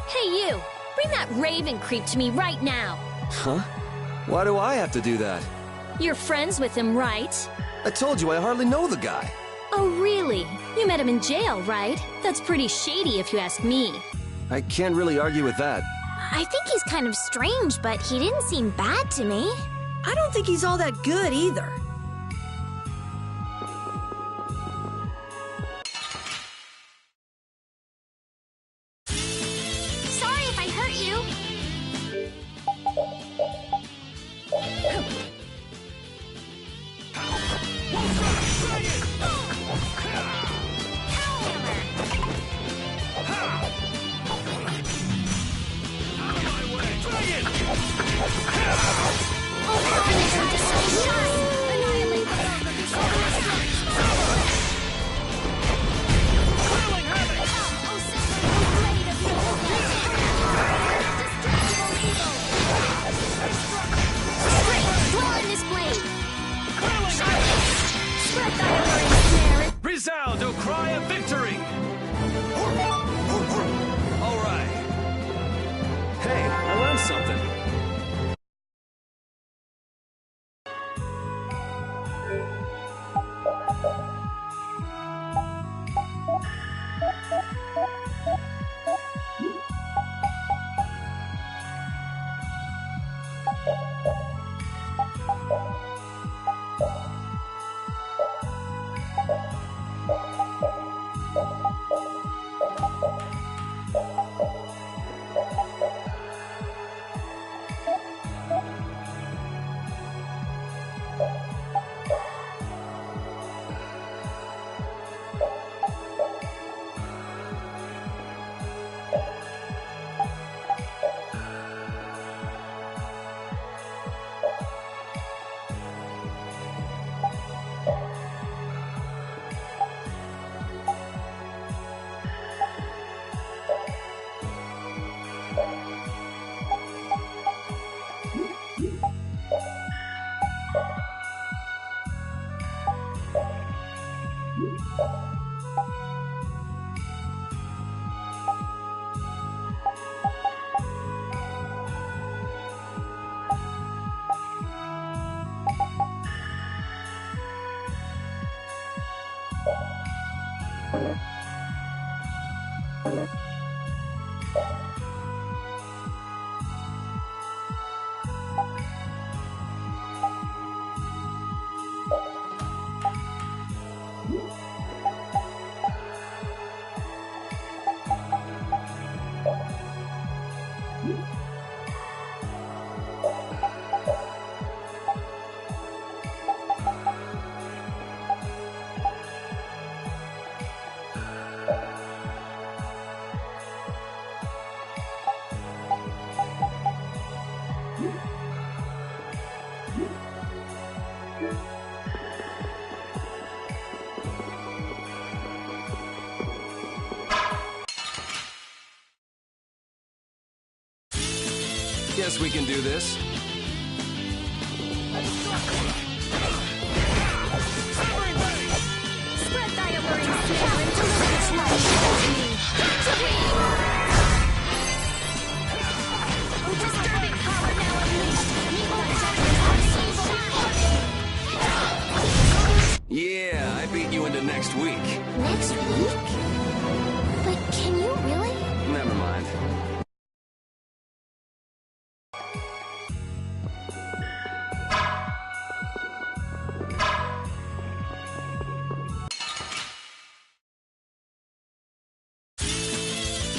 Hey, you! Bring that raven creep to me right now! Huh? Why do I have to do that? You're friends with him, right? I told you I hardly know the guy. Oh, really? You met him in jail, right? That's pretty shady if you ask me. I can't really argue with that. I think he's kind of strange, but he didn't seem bad to me. I don't think he's all that good either. Sorry if I hurt you. Resound, O cry of victory! All right. Hey, I learned something. Guess we can do this. Spread thy next week. Next week? But can you really? Never mind.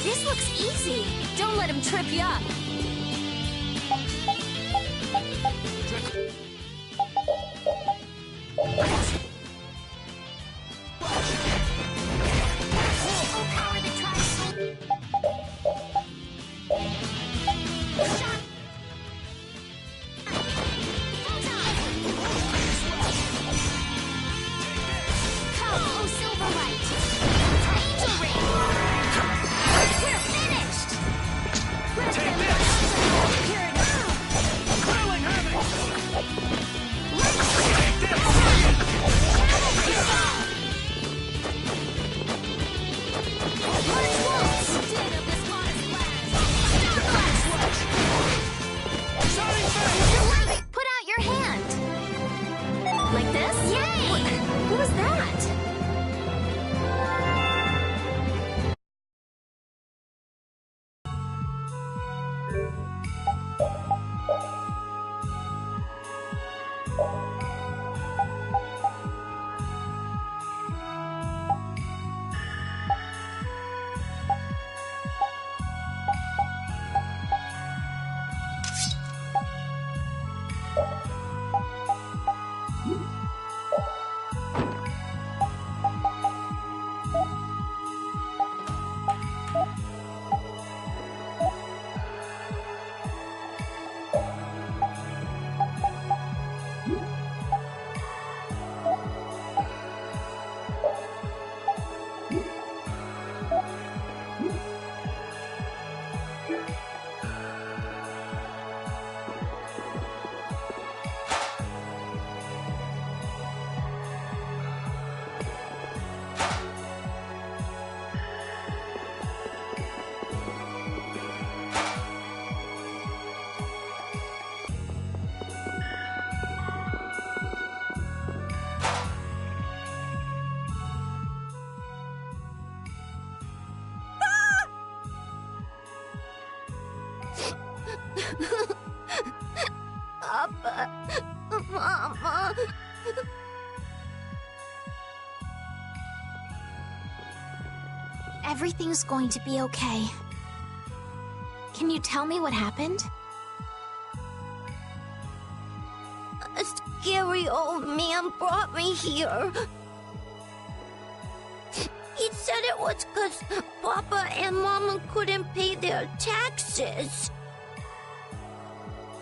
This looks easy. Don't let him trip you up. Papa, Mama. Everything's going to be okay. Can you tell me what happened? A scary old man brought me here. He said it was because Papa and Mama couldn't pay their taxes.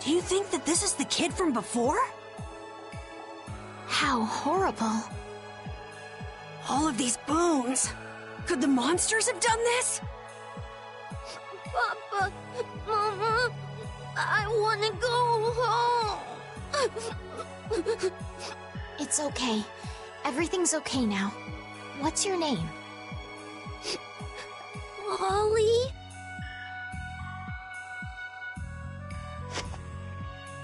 Do you think that this is the kid from before? How horrible. All of these bones. Could the monsters have done this? Papa, Mama, I want to go home. It's okay. Everything's okay now. What's your name? Holly?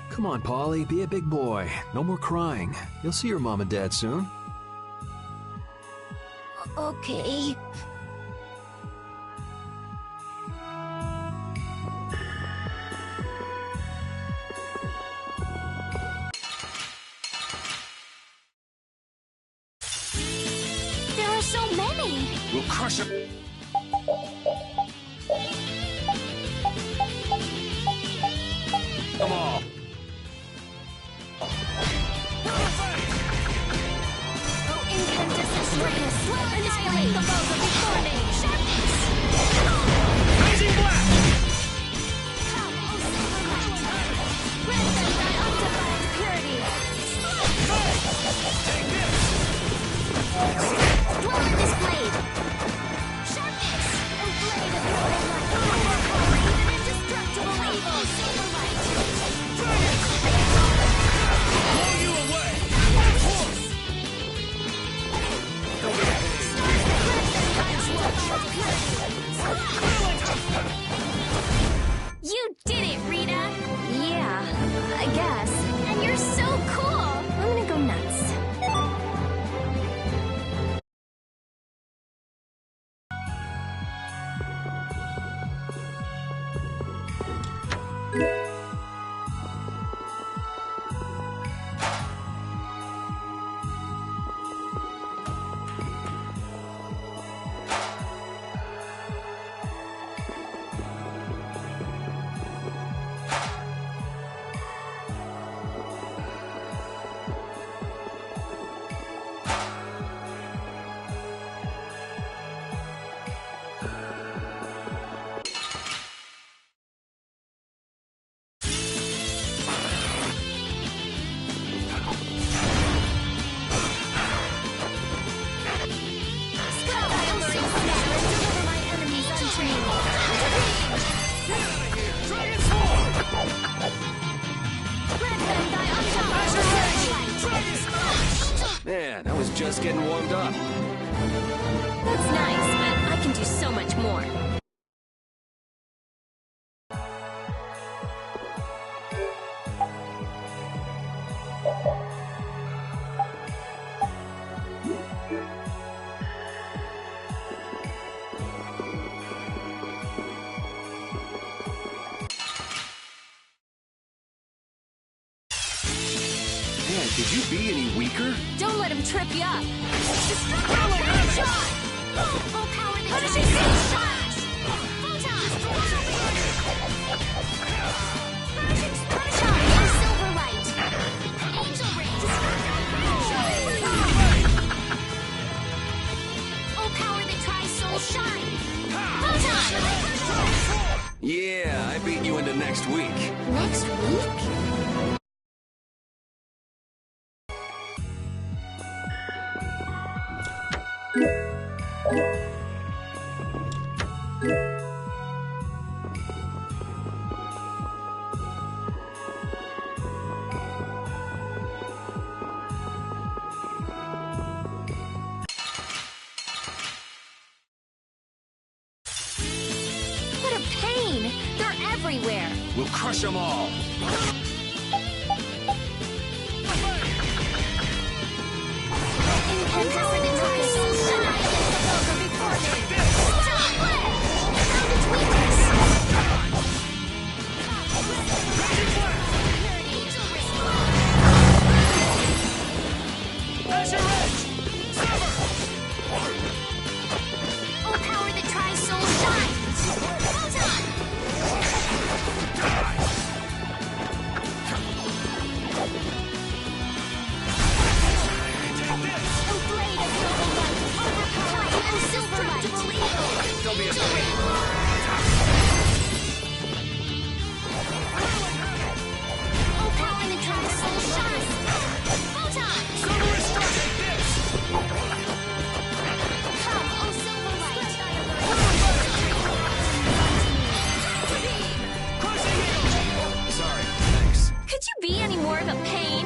Come on, Paulie, be a big boy. No more crying. You'll see your mom and dad soon. Okay. There are so many! We'll crush it. Come on. Incandescent straightness will annihilate the foes of before me! Crazy blast! Grant them thy undefiled purity! Take this! Dwell in this blade! Sharpness! And blade of your own light! Even indestructible evil! Silver light! Blow you away! You did it, Rita! Yeah, I guess. And you're so cool! I'm gonna go nuts. Man, I was just getting warmed up. That's nice, but I can do so much more. Man, could you be any weaker? Don't let him trip you up. Destructive shot! Full power the finishing shot! Photon! Burning shot! And silver light! Angel ring! Full power the tri-soul shine! Photon! Yeah, I beat you into next week. Next week? What a pain! They're everywhere! We'll crush them all. Empower the tri-soul shine! Found its weakness! Angel ring! Measure edge! Sever! Full power the tri-soul shines! Photon! Blade of noble light! Overpower and silver light! There'll be a swing. Overpower the tri-soul shine! Photon! Silver is starting this! Come, oh silver light! Crushing you! Sorry, thanks. Could you be any more of a pain?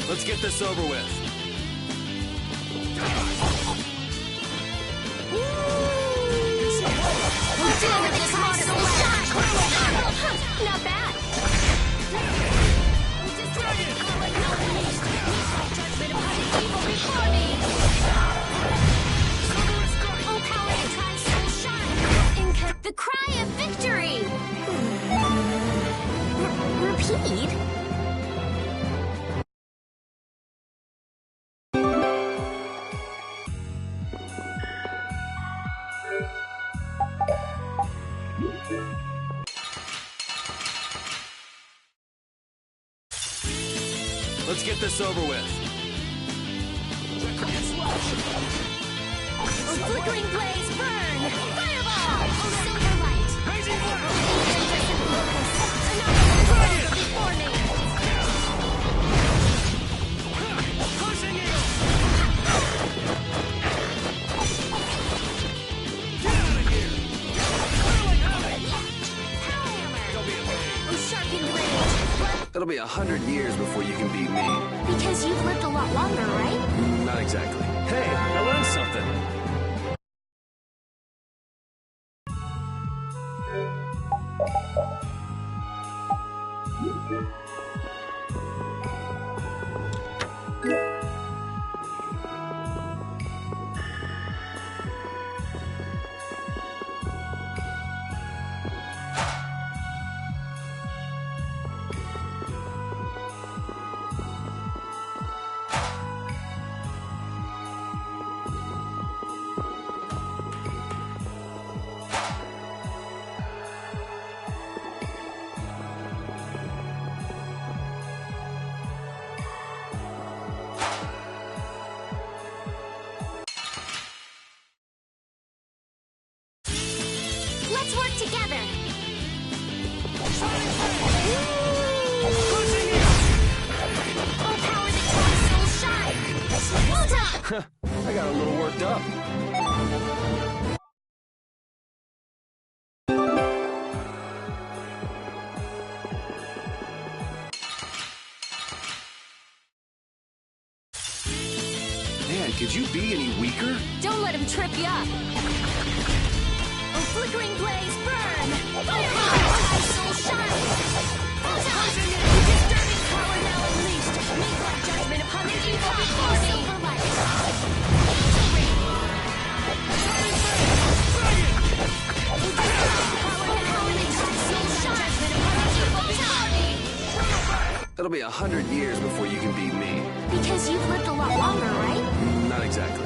Let's get this over with. Not bad. The cry of victory! Repeat? Let's get this over with. A flickering blaze burn! Fireball! Silver light! Raging blast! Incandescent locust! Another world before me! Pushing eagle! Get out of here! Whirling helmet! Power hammer! Don't be a pain. Oh, sharpened rage! It'll be 100 years before you can beat me. Because you've lived a lot longer, right? Not exactly. Hey, I learned something. Let's work together! Oh, power that tries soul shine! Hold up! I got a little worked up. Man, could you be any weaker? Don't let him trip you up! Oh, flickering blaze burn! Fireball! Thy soul shine! Hold up! Disturbing power now unleashed! Make thy judgment upon the evil before me! Silver light! It'll be 100 years before you can beat me. Because you've lived a lot longer, right? Not exactly.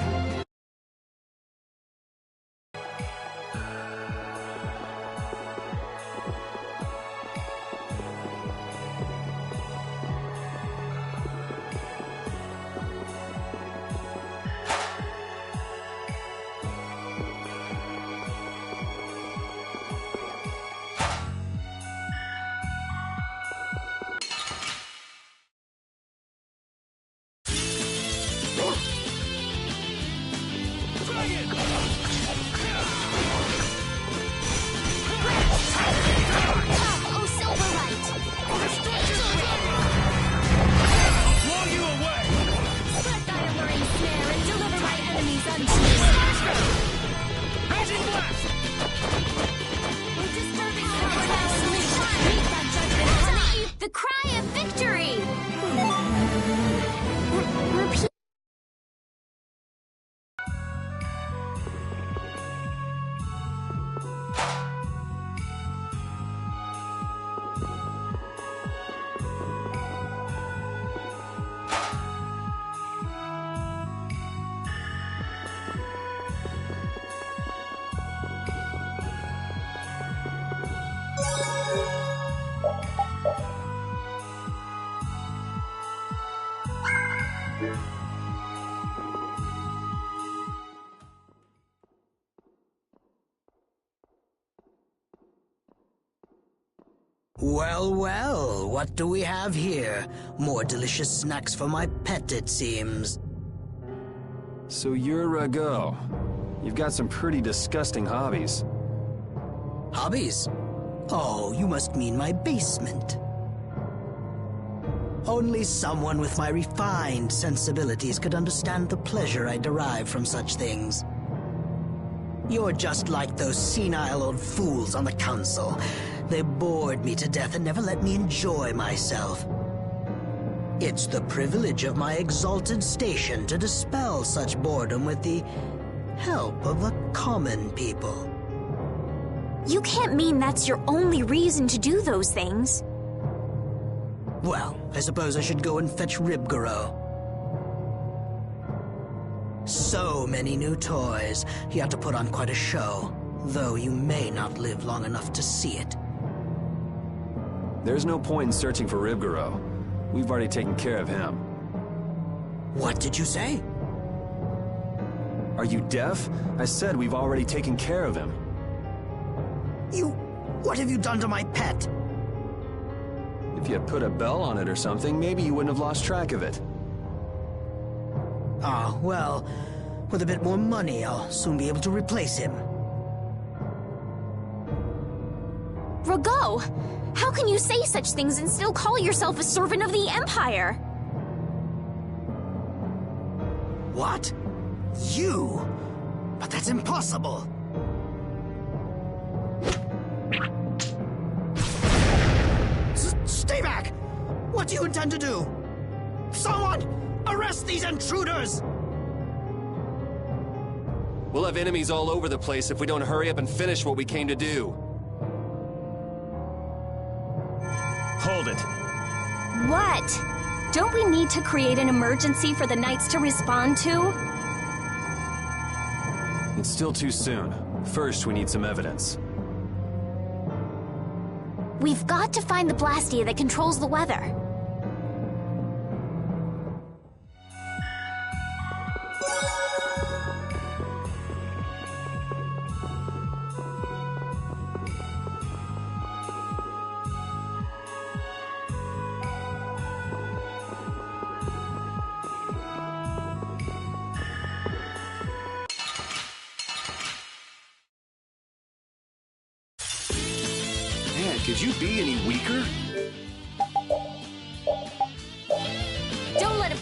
Oh, silver light! Blow you away! Spread thy alluring snare and deliver my enemies unto me! Raging blast! Oh, disturbing power now unleashed! Meet thy judgment upon the eve! The cry of victory! Repeat. Well, well, what do we have here? More delicious snacks for my pet, it seems. So you're a go. You've got some pretty disgusting hobbies. Hobbies? Oh, you must mean my basement. Only someone with my refined sensibilities could understand the pleasure I derive from such things. You're just like those senile old fools on the council. They bored me to death and never let me enjoy myself. It's the privilege of my exalted station to dispel such boredom with the help of the common people. You can't mean that's your only reason to do those things. Well, I suppose I should go and fetch Ribgaro. So many new toys. You have to put on quite a show, though you may not live long enough to see it. There's no point in searching for Ribgaro. We've already taken care of him. What did you say? Are you deaf? I said we've already taken care of him. What have you done to my pet? If you had put a bell on it or something, maybe you wouldn't have lost track of it. Ah, well, with a bit more money, I'll soon be able to replace him. Rago! How can you say such things and still call yourself a servant of the Empire? What? You? But that's impossible! Stay back! What do you intend to do? Someone! Arrest these intruders! We'll have enemies all over the place if we don't hurry up and finish what we came to do. Hold it. What? Don't we need to create an emergency for the Knights to respond to? It's still too soon. First, we need some evidence. We've got to find the Blastia that controls the weather. Man, could you be any weaker? Don't let him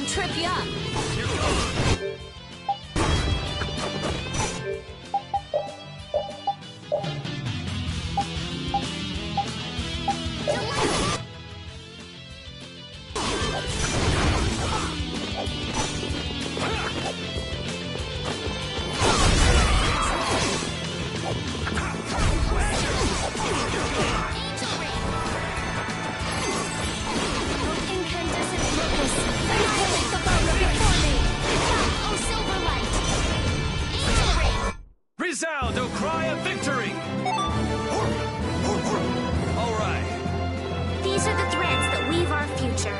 trip you up. Resound, O cry of victory! All right. These are the threads that weave our future.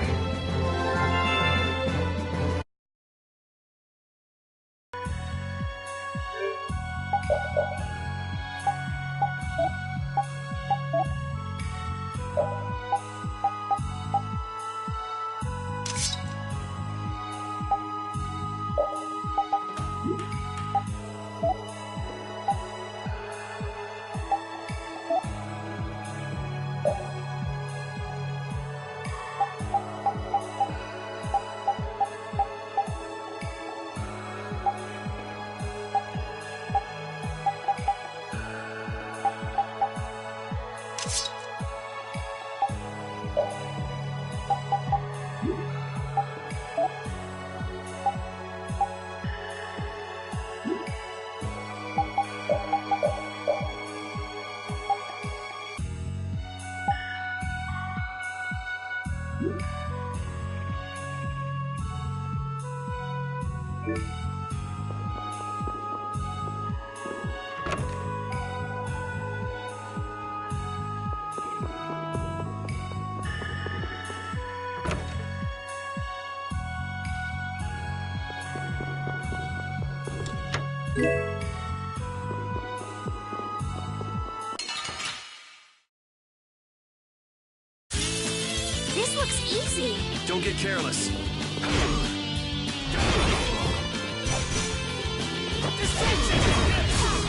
This looks easy. Don't get careless.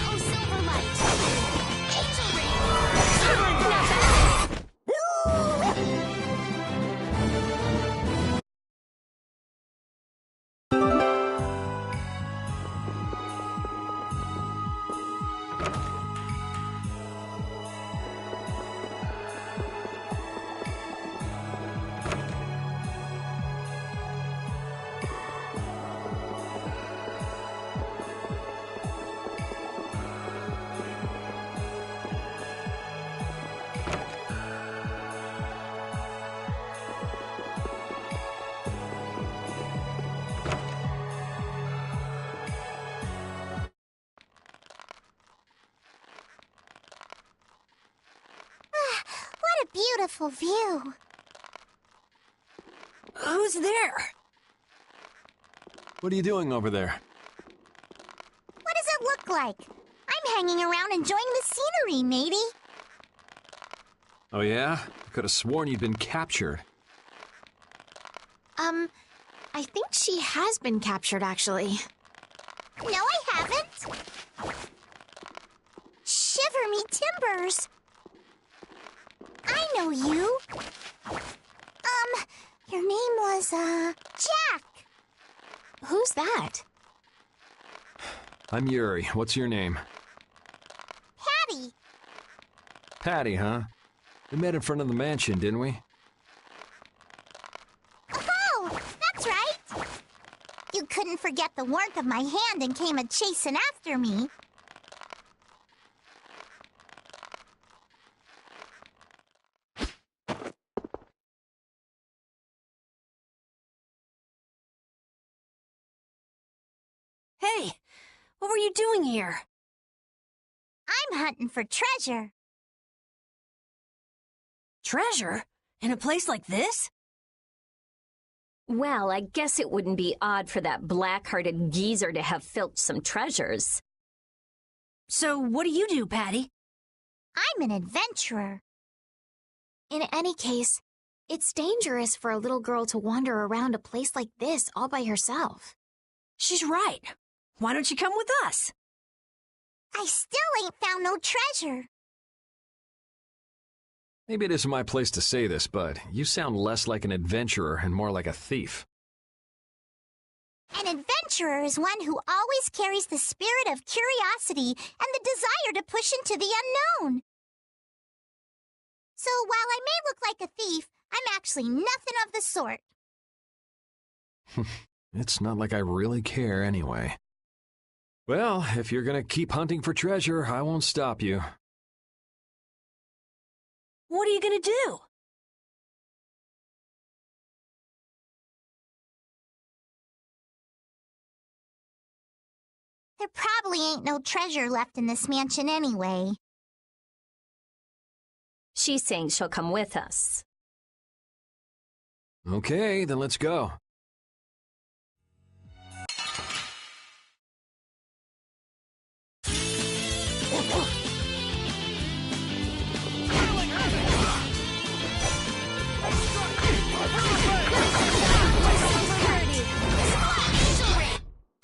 Oh, Silverlight! Angel Ring! Not bad! beautiful view. Who's there? What are you doing over there? What does it look like? I'm hanging around enjoying the scenery, matey. Oh yeah? I could have sworn you'd been captured. I think she has been captured, actually. No, I haven't. Shiver me timbers. I know you. Your name was, Jack. Who's that? I'm Yuri. What's your name? Patty. Patty, huh? We met in front of the mansion, didn't we? Oh, that's right. You couldn't forget the warmth of my hand and came a-chasing after me. Hey, what were you doing here? I'm hunting for treasure. Treasure? In a place like this? Well, I guess it wouldn't be odd for that black-hearted geezer to have filched some treasures. So what do you do, Patty? I'm an adventurer. In any case, it's dangerous for a little girl to wander around a place like this all by herself. She's right. Why don't you come with us? I still ain't found no treasure. Maybe it isn't my place to say this, but you sound less like an adventurer and more like a thief. An adventurer is one who always carries the spirit of curiosity and the desire to push into the unknown. So while I may look like a thief, I'm actually nothing of the sort. It's not like I really care anyway. Well, if you're gonna keep hunting for treasure, I won't stop you. What are you gonna do? There probably ain't no treasure left in this mansion anyway. She's saying she'll come with us. Okay, then let's go.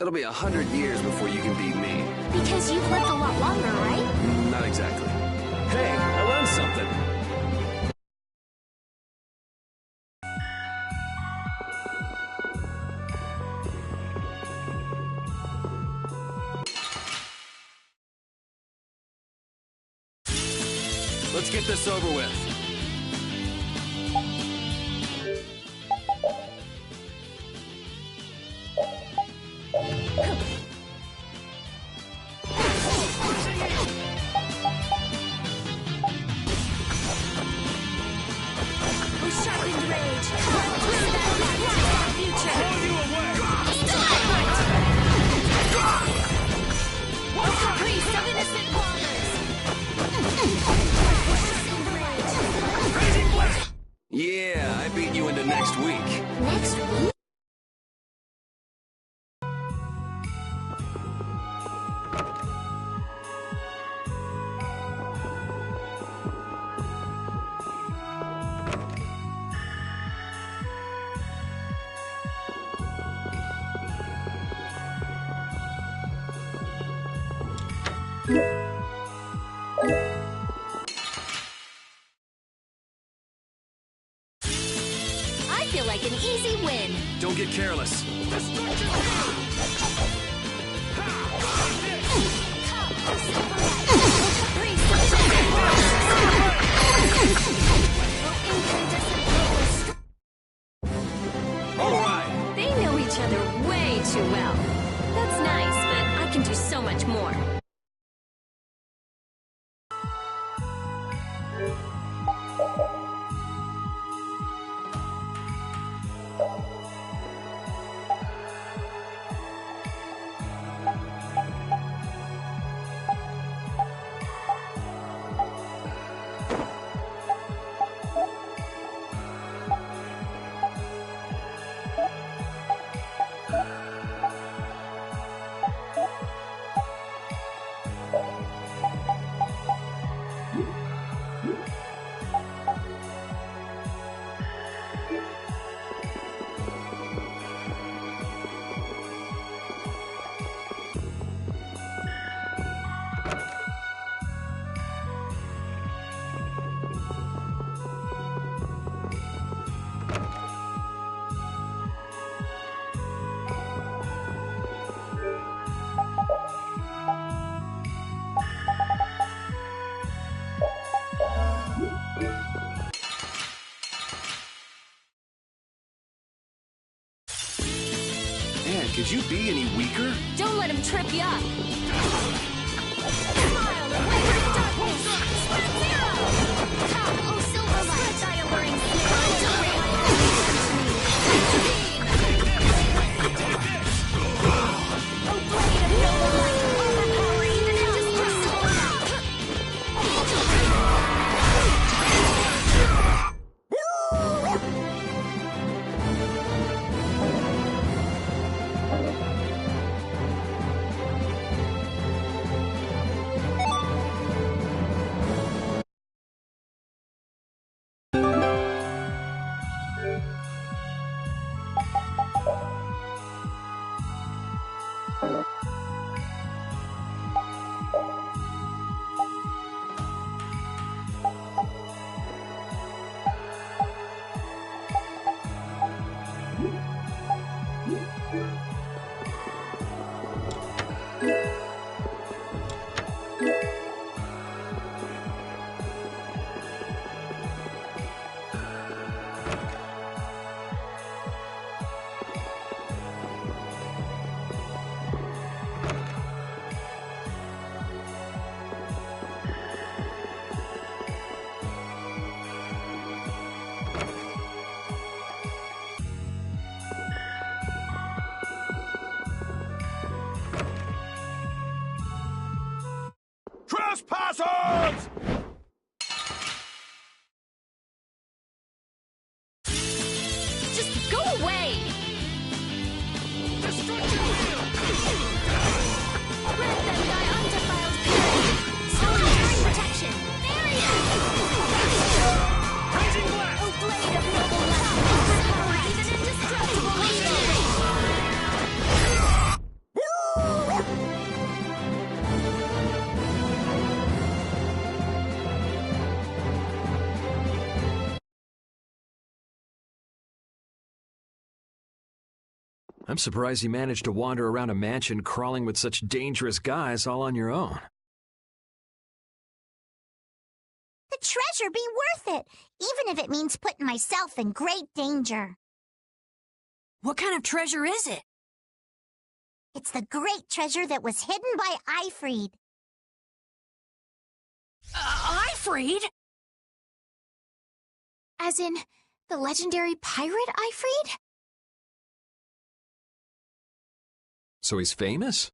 It'll be 100 years before you can beat me. Because you've lived a lot longer, right? Not exactly. Hey, I learned something. Let's get this over with. Sharpened rage. Future. Caprice of innocent waters! Yeah, I beat you into next week. Next week? I feel like an easy win. Don't get careless. All right. They know each other way too well. That's nice, but I can do so much more. Could you be any weaker? Don't let him trip you up. Smile away from darkness. Spread zero. Come, oh silver light. Thy alluring snare. Don't wait my oh blade of noble light. Overpower even indestructible love. Trespassers! Just go away! Destruction wheel! Grant them thy undefiled purity! Soul protection! Barrier! Rising blast! Oh blade of noble light! Overpower even indestructible evil! I'm surprised you managed to wander around a mansion crawling with such dangerous guys all on your own. The treasure be worth it, even if it means putting myself in great danger. What kind of treasure is it? It's the great treasure that was hidden by Ifried. Ifried? As in, the legendary pirate Ifried? So he's famous?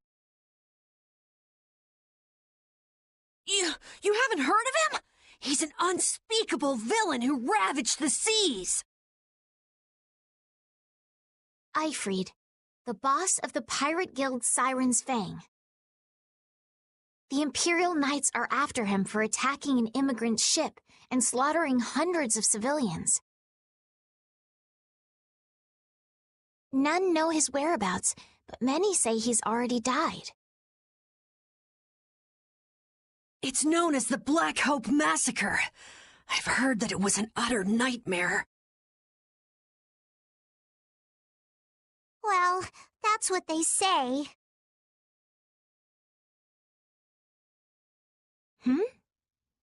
You haven't heard of him? He's an unspeakable villain who ravaged the seas. Ifried, the boss of the pirate guild Siren's Fang. The Imperial Knights are after him for attacking an immigrant ship and slaughtering hundreds of civilians. None know his whereabouts, but many say he's already died. It's known as the Black Hope Massacre. I've heard that it was an utter nightmare. Well, that's what they say.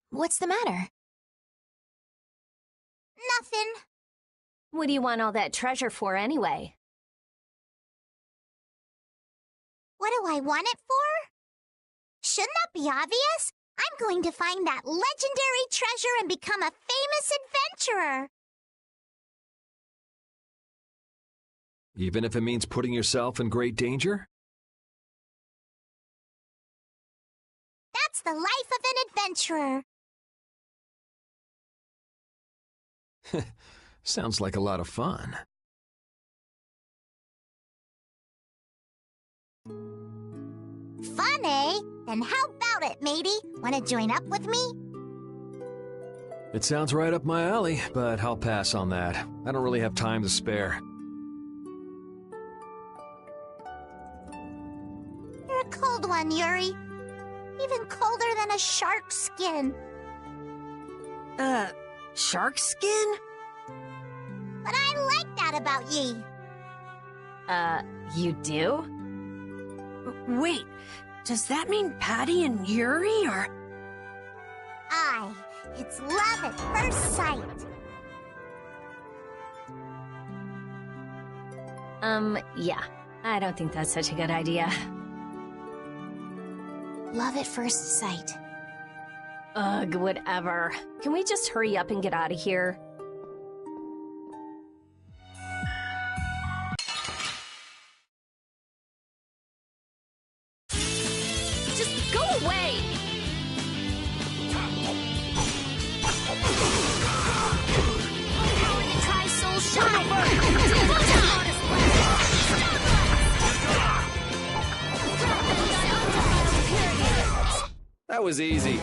What's the matter? Nothing. What do you want all that treasure for anyway? What do I want it for? Shouldn't that be obvious? I'm going to find that legendary treasure and become a famous adventurer. Even if it means putting yourself in great danger? That's the life of an adventurer. Sounds like a lot of fun. Fun, eh? Then how about it, matey? Wanna join up with me? It sounds right up my alley, but I'll pass on that. I don't really have time to spare. You're a cold one, Yuri. Even colder than a shark's skin. Shark skin? But I like that about ye. You do? Wait, does that mean Patty and Yuri are... Aye, it's love at first sight. Yeah. I don't think that's such a good idea. Love at first sight. Ugh, whatever. Can we just hurry up and get out of here? Just go away! Try Soul Shine! That was easy.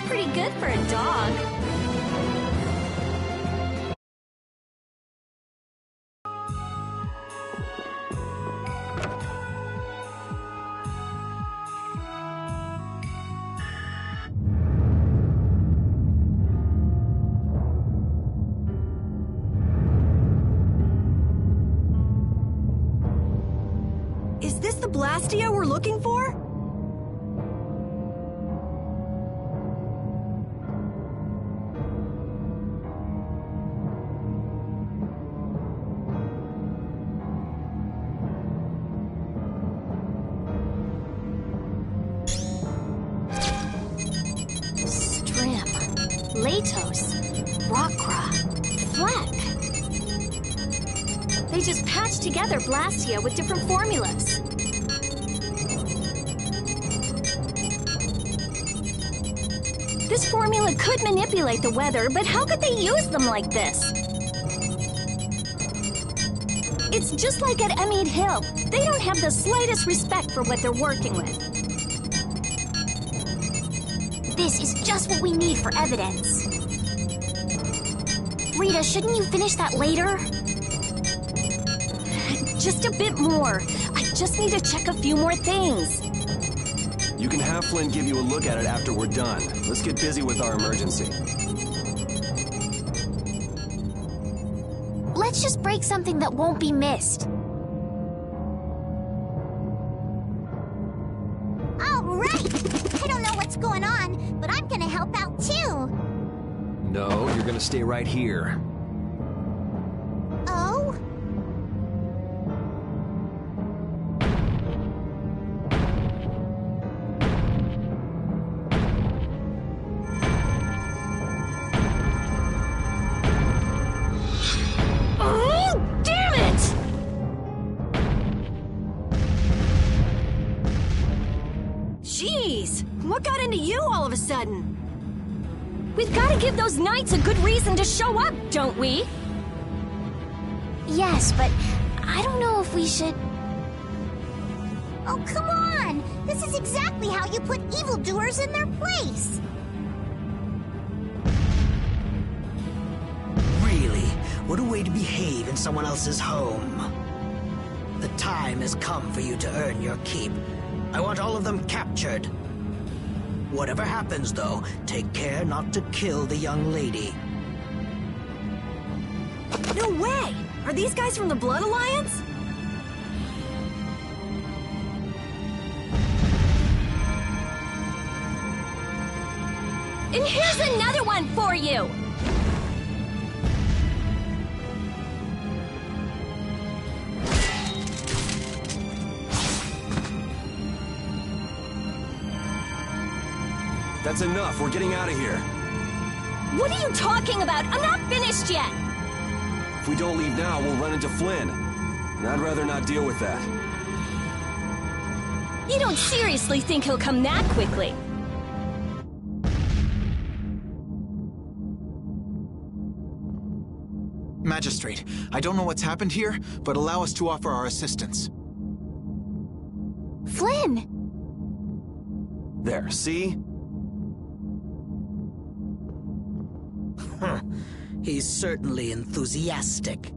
Pretty good for a dog. Is this the Blastia we're looking for? Strim. Latos. Rockra. Fleck. They just patched together Blastia with different formulas. This formula could manipulate the weather, but how could they use them like this? It's just like at Emmead Hill. They don't have the slightest respect for what they're working with. This is just what we need for evidence. Rita, shouldn't you finish that later? Just a bit more. I just need to check a few more things. You can have Flynn give you a look at it after we're done. Let's get busy with our emergency. Let's just break something that won't be missed. All right! I don't know what's going on, but I'm gonna help out too. No, you're gonna stay right here. Oh? Oh, damn it! Jeez, what got into you all of a sudden? We've got to give those knights a good reason to show up, don't we? Yes, but I don't know if we should... Oh, come on! This is exactly how you put evildoers in their place! Really? What a way to behave in someone else's home. The time has come for you to earn your keep. I want all of them captured. Whatever happens, though, take care not to kill the young lady. No way! Are these guys from the Blood Alliance? And here's another one for you! That's enough. We're getting out of here. What are you talking about? I'm not finished yet! If we don't leave now, we'll run into Flynn. And I'd rather not deal with that. You don't seriously think he'll come that quickly? Magistrate, I don't know what's happened here, but allow us to offer our assistance. Flynn! There, see? Huh. He's certainly enthusiastic.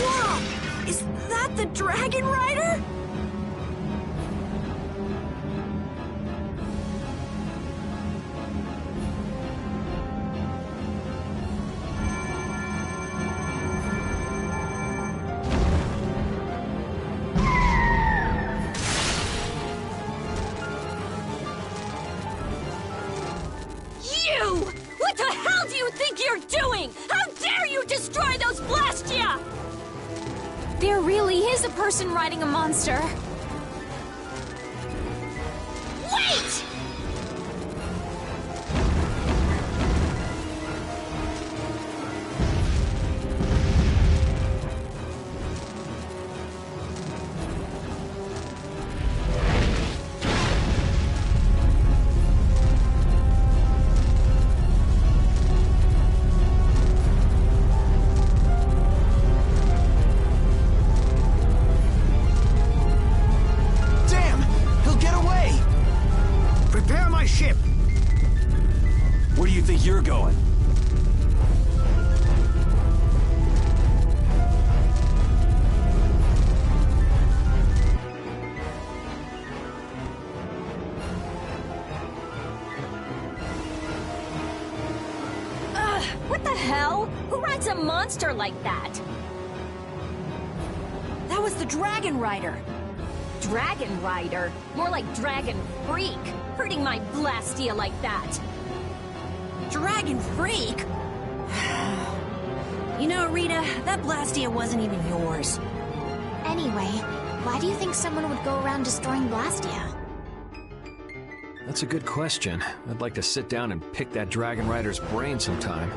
Whoa! Is that the Dragon Rider? What the hell do you think you're doing? How dare you destroy those Blastia! There really is a person riding a monster. Wait! Where do you think you're going? What the hell? Who rides a monster like that? That was the Dragon Rider. Dragon Rider? More like Dragon Freak. Hurting my Blastia like that. Dragon Freak? You know, Rita, that Blastia wasn't even yours. Anyway, why do you think someone would go around destroying Blastia? That's a good question. I'd like to sit down and pick that Dragon Rider's brain sometime.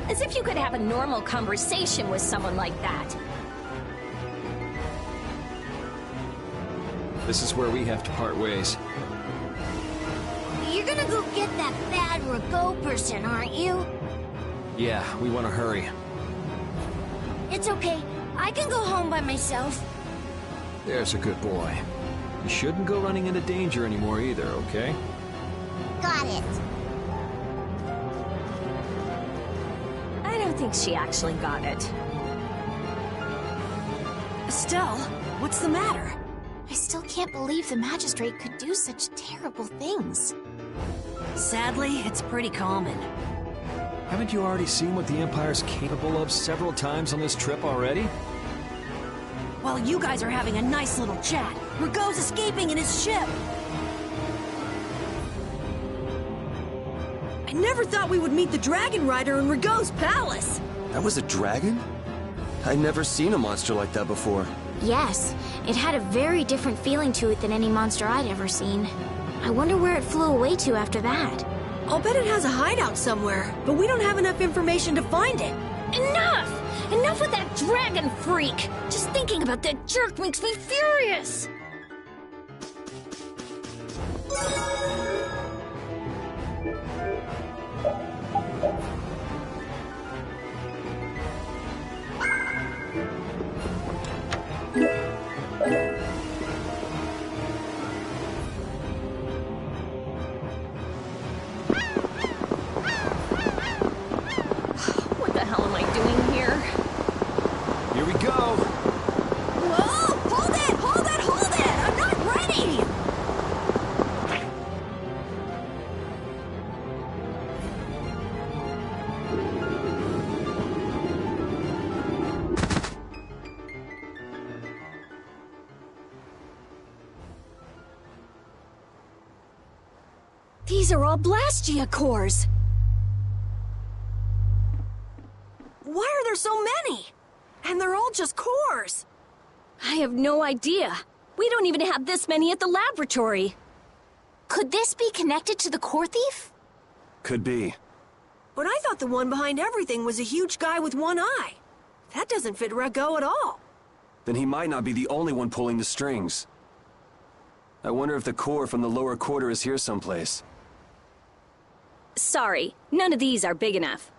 As if you could have a normal conversation with someone like that. This is where we have to part ways. You're gonna go get that bad Rago person, aren't you? Yeah, we want to hurry. It's okay. I can go home by myself. There's a good boy. You shouldn't go running into danger anymore either, okay? Got it. I don't think she actually got it. Estelle, what's the matter? I still can't believe the Magistrate could do such terrible things. Sadly, it's pretty common. Haven't you already seen what the Empire's capable of several times on this trip already? While you guys are having a nice little chat, Rago's escaping in his ship. I never thought we would meet the Dragon Rider in Rago's palace. That was a dragon? I'd never seen a monster like that before. Yes, it had a very different feeling to it than any monster I'd ever seen. I wonder where it flew away to after that. I'll bet it has a hideout somewhere, but we don't have enough information to find it. Enough! Enough with that Dragon Freak! Just thinking about that jerk makes me furious! What the hell am I doing here? Here we go! Whoa! Hold it! Hold it! Hold it! I'm not ready! These are all Blastia cores! Why are there so many? And they're all just cores. I have no idea. We don't even have this many at the laboratory. Could this be connected to the core thief? Could be. But I thought the one behind everything was a huge guy with one eye. That doesn't fit Rago at all. Then he might not be the only one pulling the strings. I wonder if the core from the lower quarter is here someplace. Sorry, none of these are big enough.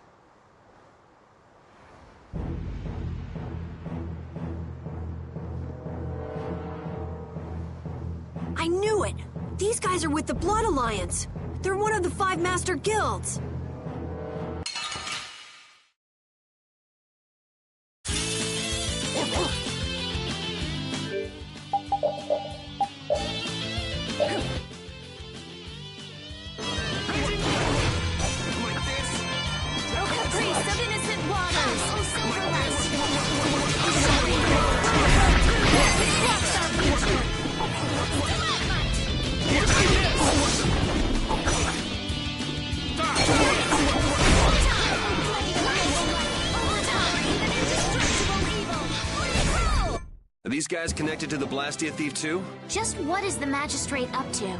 I knew it! These guys are with the Blood Alliance. They're one of the 5 master guilds. Priest of innocent waters! Oh, silver light! Blocks our future! Are these guys connected to the Blastia Thief too? Just what is the Magistrate up to?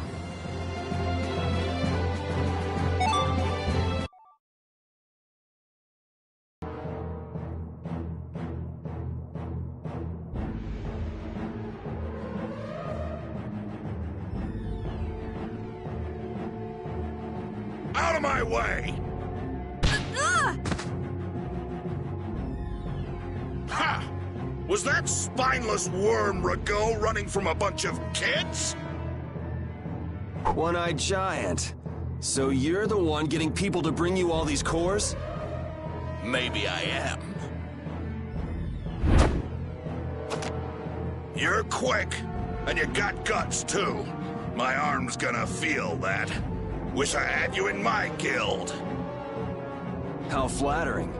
Out of my way! Ha! Was that spineless worm Rago running from a bunch of kids? One-eyed giant. So you're the one getting people to bring you all these cores? Maybe I am. You're quick, and you got guts too. My arm's gonna feel that. Wish I had you in my guild. How flattering.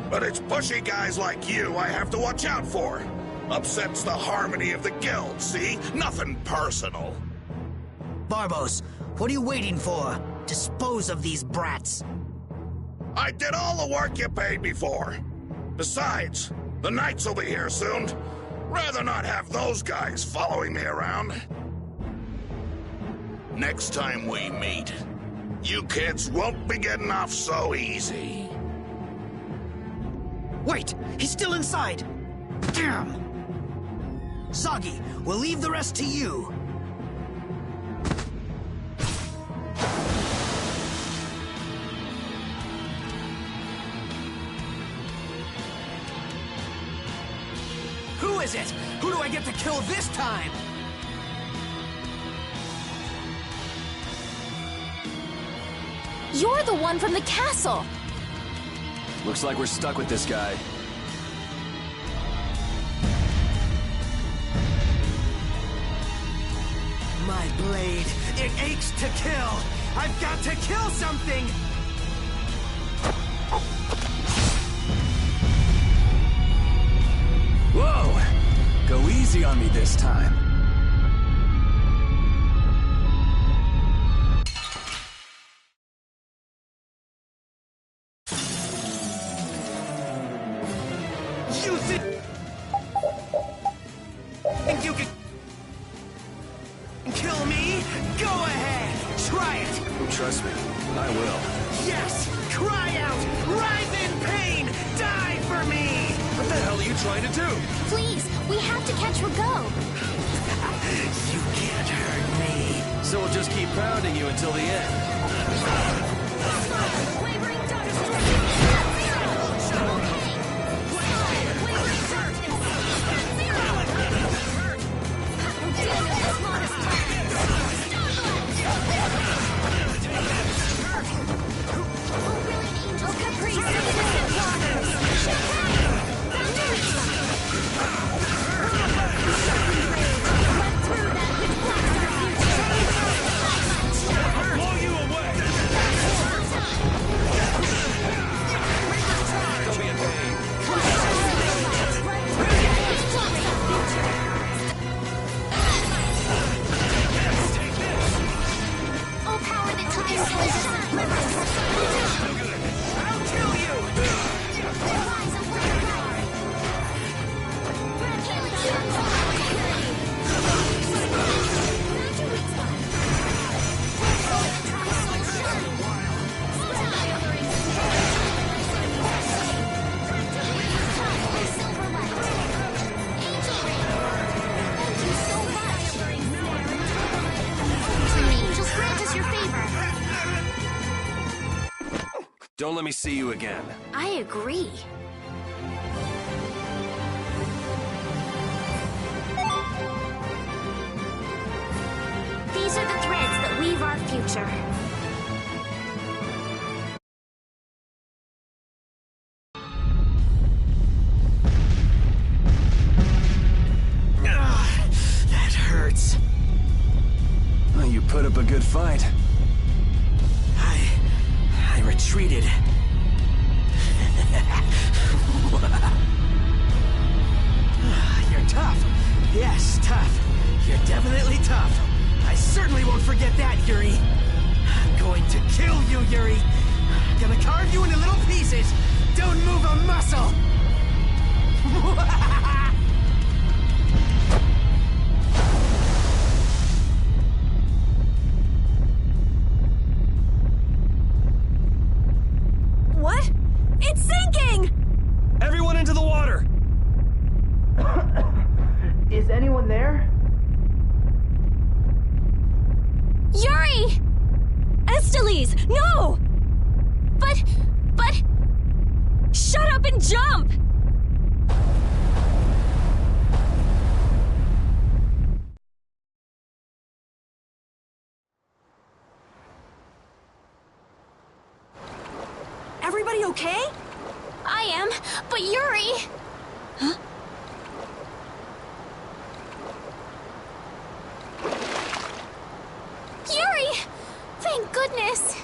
But it's pushy guys like you I have to watch out for. Upsets the harmony of the guild, see? Nothing personal. Barbos, what are you waiting for? Dispose of these brats. I did all the work you paid me for. Besides, the Knights will be here soon. Rather not have those guys following me around. Next time we meet, you kids won't be getting off so easy. Wait, he's still inside. Damn! Soggy, we'll leave the rest to you. Who is it? Who do I get to kill this time? You're the one from the castle! Looks like we're stuck with this guy. My blade, it aches to kill! I've got to kill something! Whoa! Go easy on me this time. You think you can kill me? Go ahead! Try it! Trust me, I will. Yes! Cry out! Writhe in pain! Die for me! What the hell are you trying to do? Please, we have to catch Rago. You can't hurt me. So we'll just keep pounding you until the end. Wavering darkness! Don't let me see you again. I agree. pressure. That hurts. Well, you put up a good fight. I retreated. You're tough. Yes, tough. You're definitely tough. I certainly won't forget that, Yuri. I'm going to kill you, Yuri. I'm gonna carve you into little pieces. Don't move a muscle. What? It's sinking! Everyone into the water! Is anyone there? Yuri! Esteliz, no! But... Shut up and jump! Everybody okay? I am, but Yuri... Huh? Yuri! Thank goodness!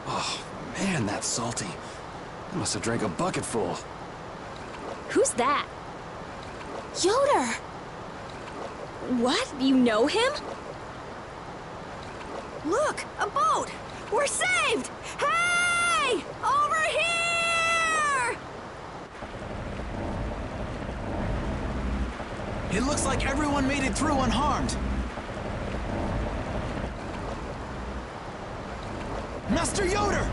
Oh, man, that's salty. I must have drank a bucketful. Who's that? Yoder! What? You know him? Look, a boat! We're saved! Hey! Over here! It looks like everyone made it through unharmed. Master Yoder!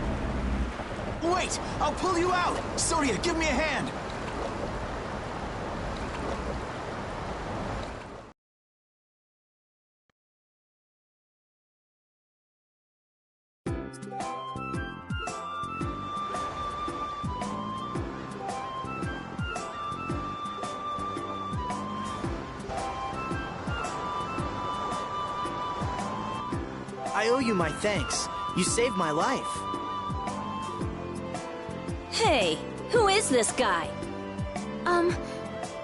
Wait, I'll pull you out! Soria, give me a hand! I owe you my thanks. You saved my life. Hey, who is this guy?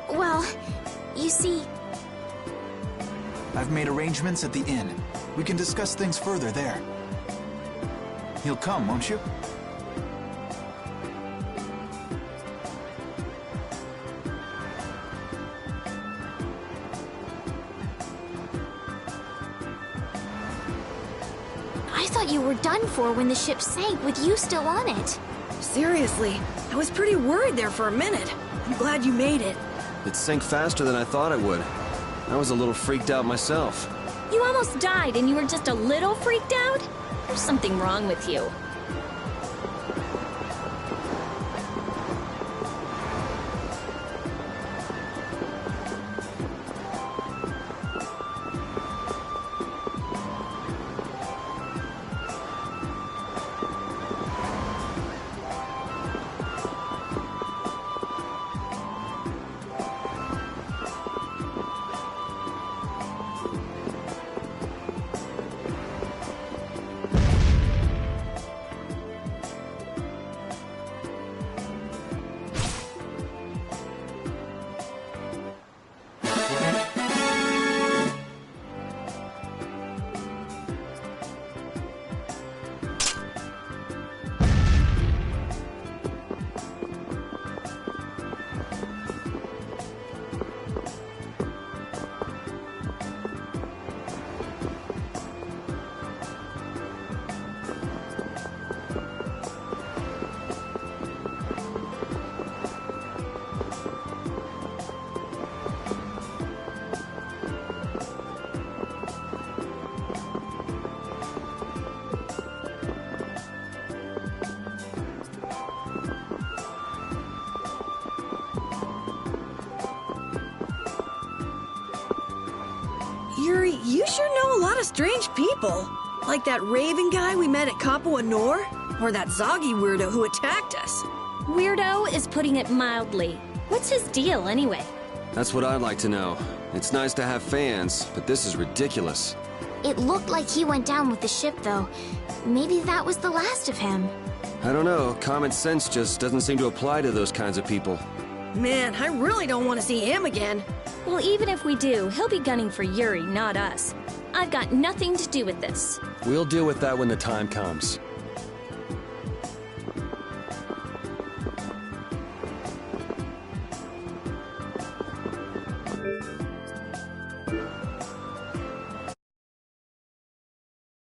Well, you see... I've made arrangements at the inn. We can discuss things further there. You'll come, won't you? I thought you were done for when the ship sank with you still on it. Seriously, I was pretty worried there for a minute. I'm glad you made it. It sank faster than I thought it would. I was a little freaked out myself. You almost died and you were just a little freaked out? There's something wrong with you. Yuri, you sure know a lot of strange people. Like that Raven guy we met at Capua Nor? Or that Zoggy weirdo who attacked us. Weirdo is putting it mildly. What's his deal, anyway? That's what I'd like to know. It's nice to have fans, but this is ridiculous. It looked like he went down with the ship, though. Maybe that was the last of him. I don't know. Common sense just doesn't seem to apply to those kinds of people. Man, I really don't want to see him again. Well, even if we do, he'll be gunning for Yuri, not us. I've got nothing to do with this. We'll deal with that when the time comes.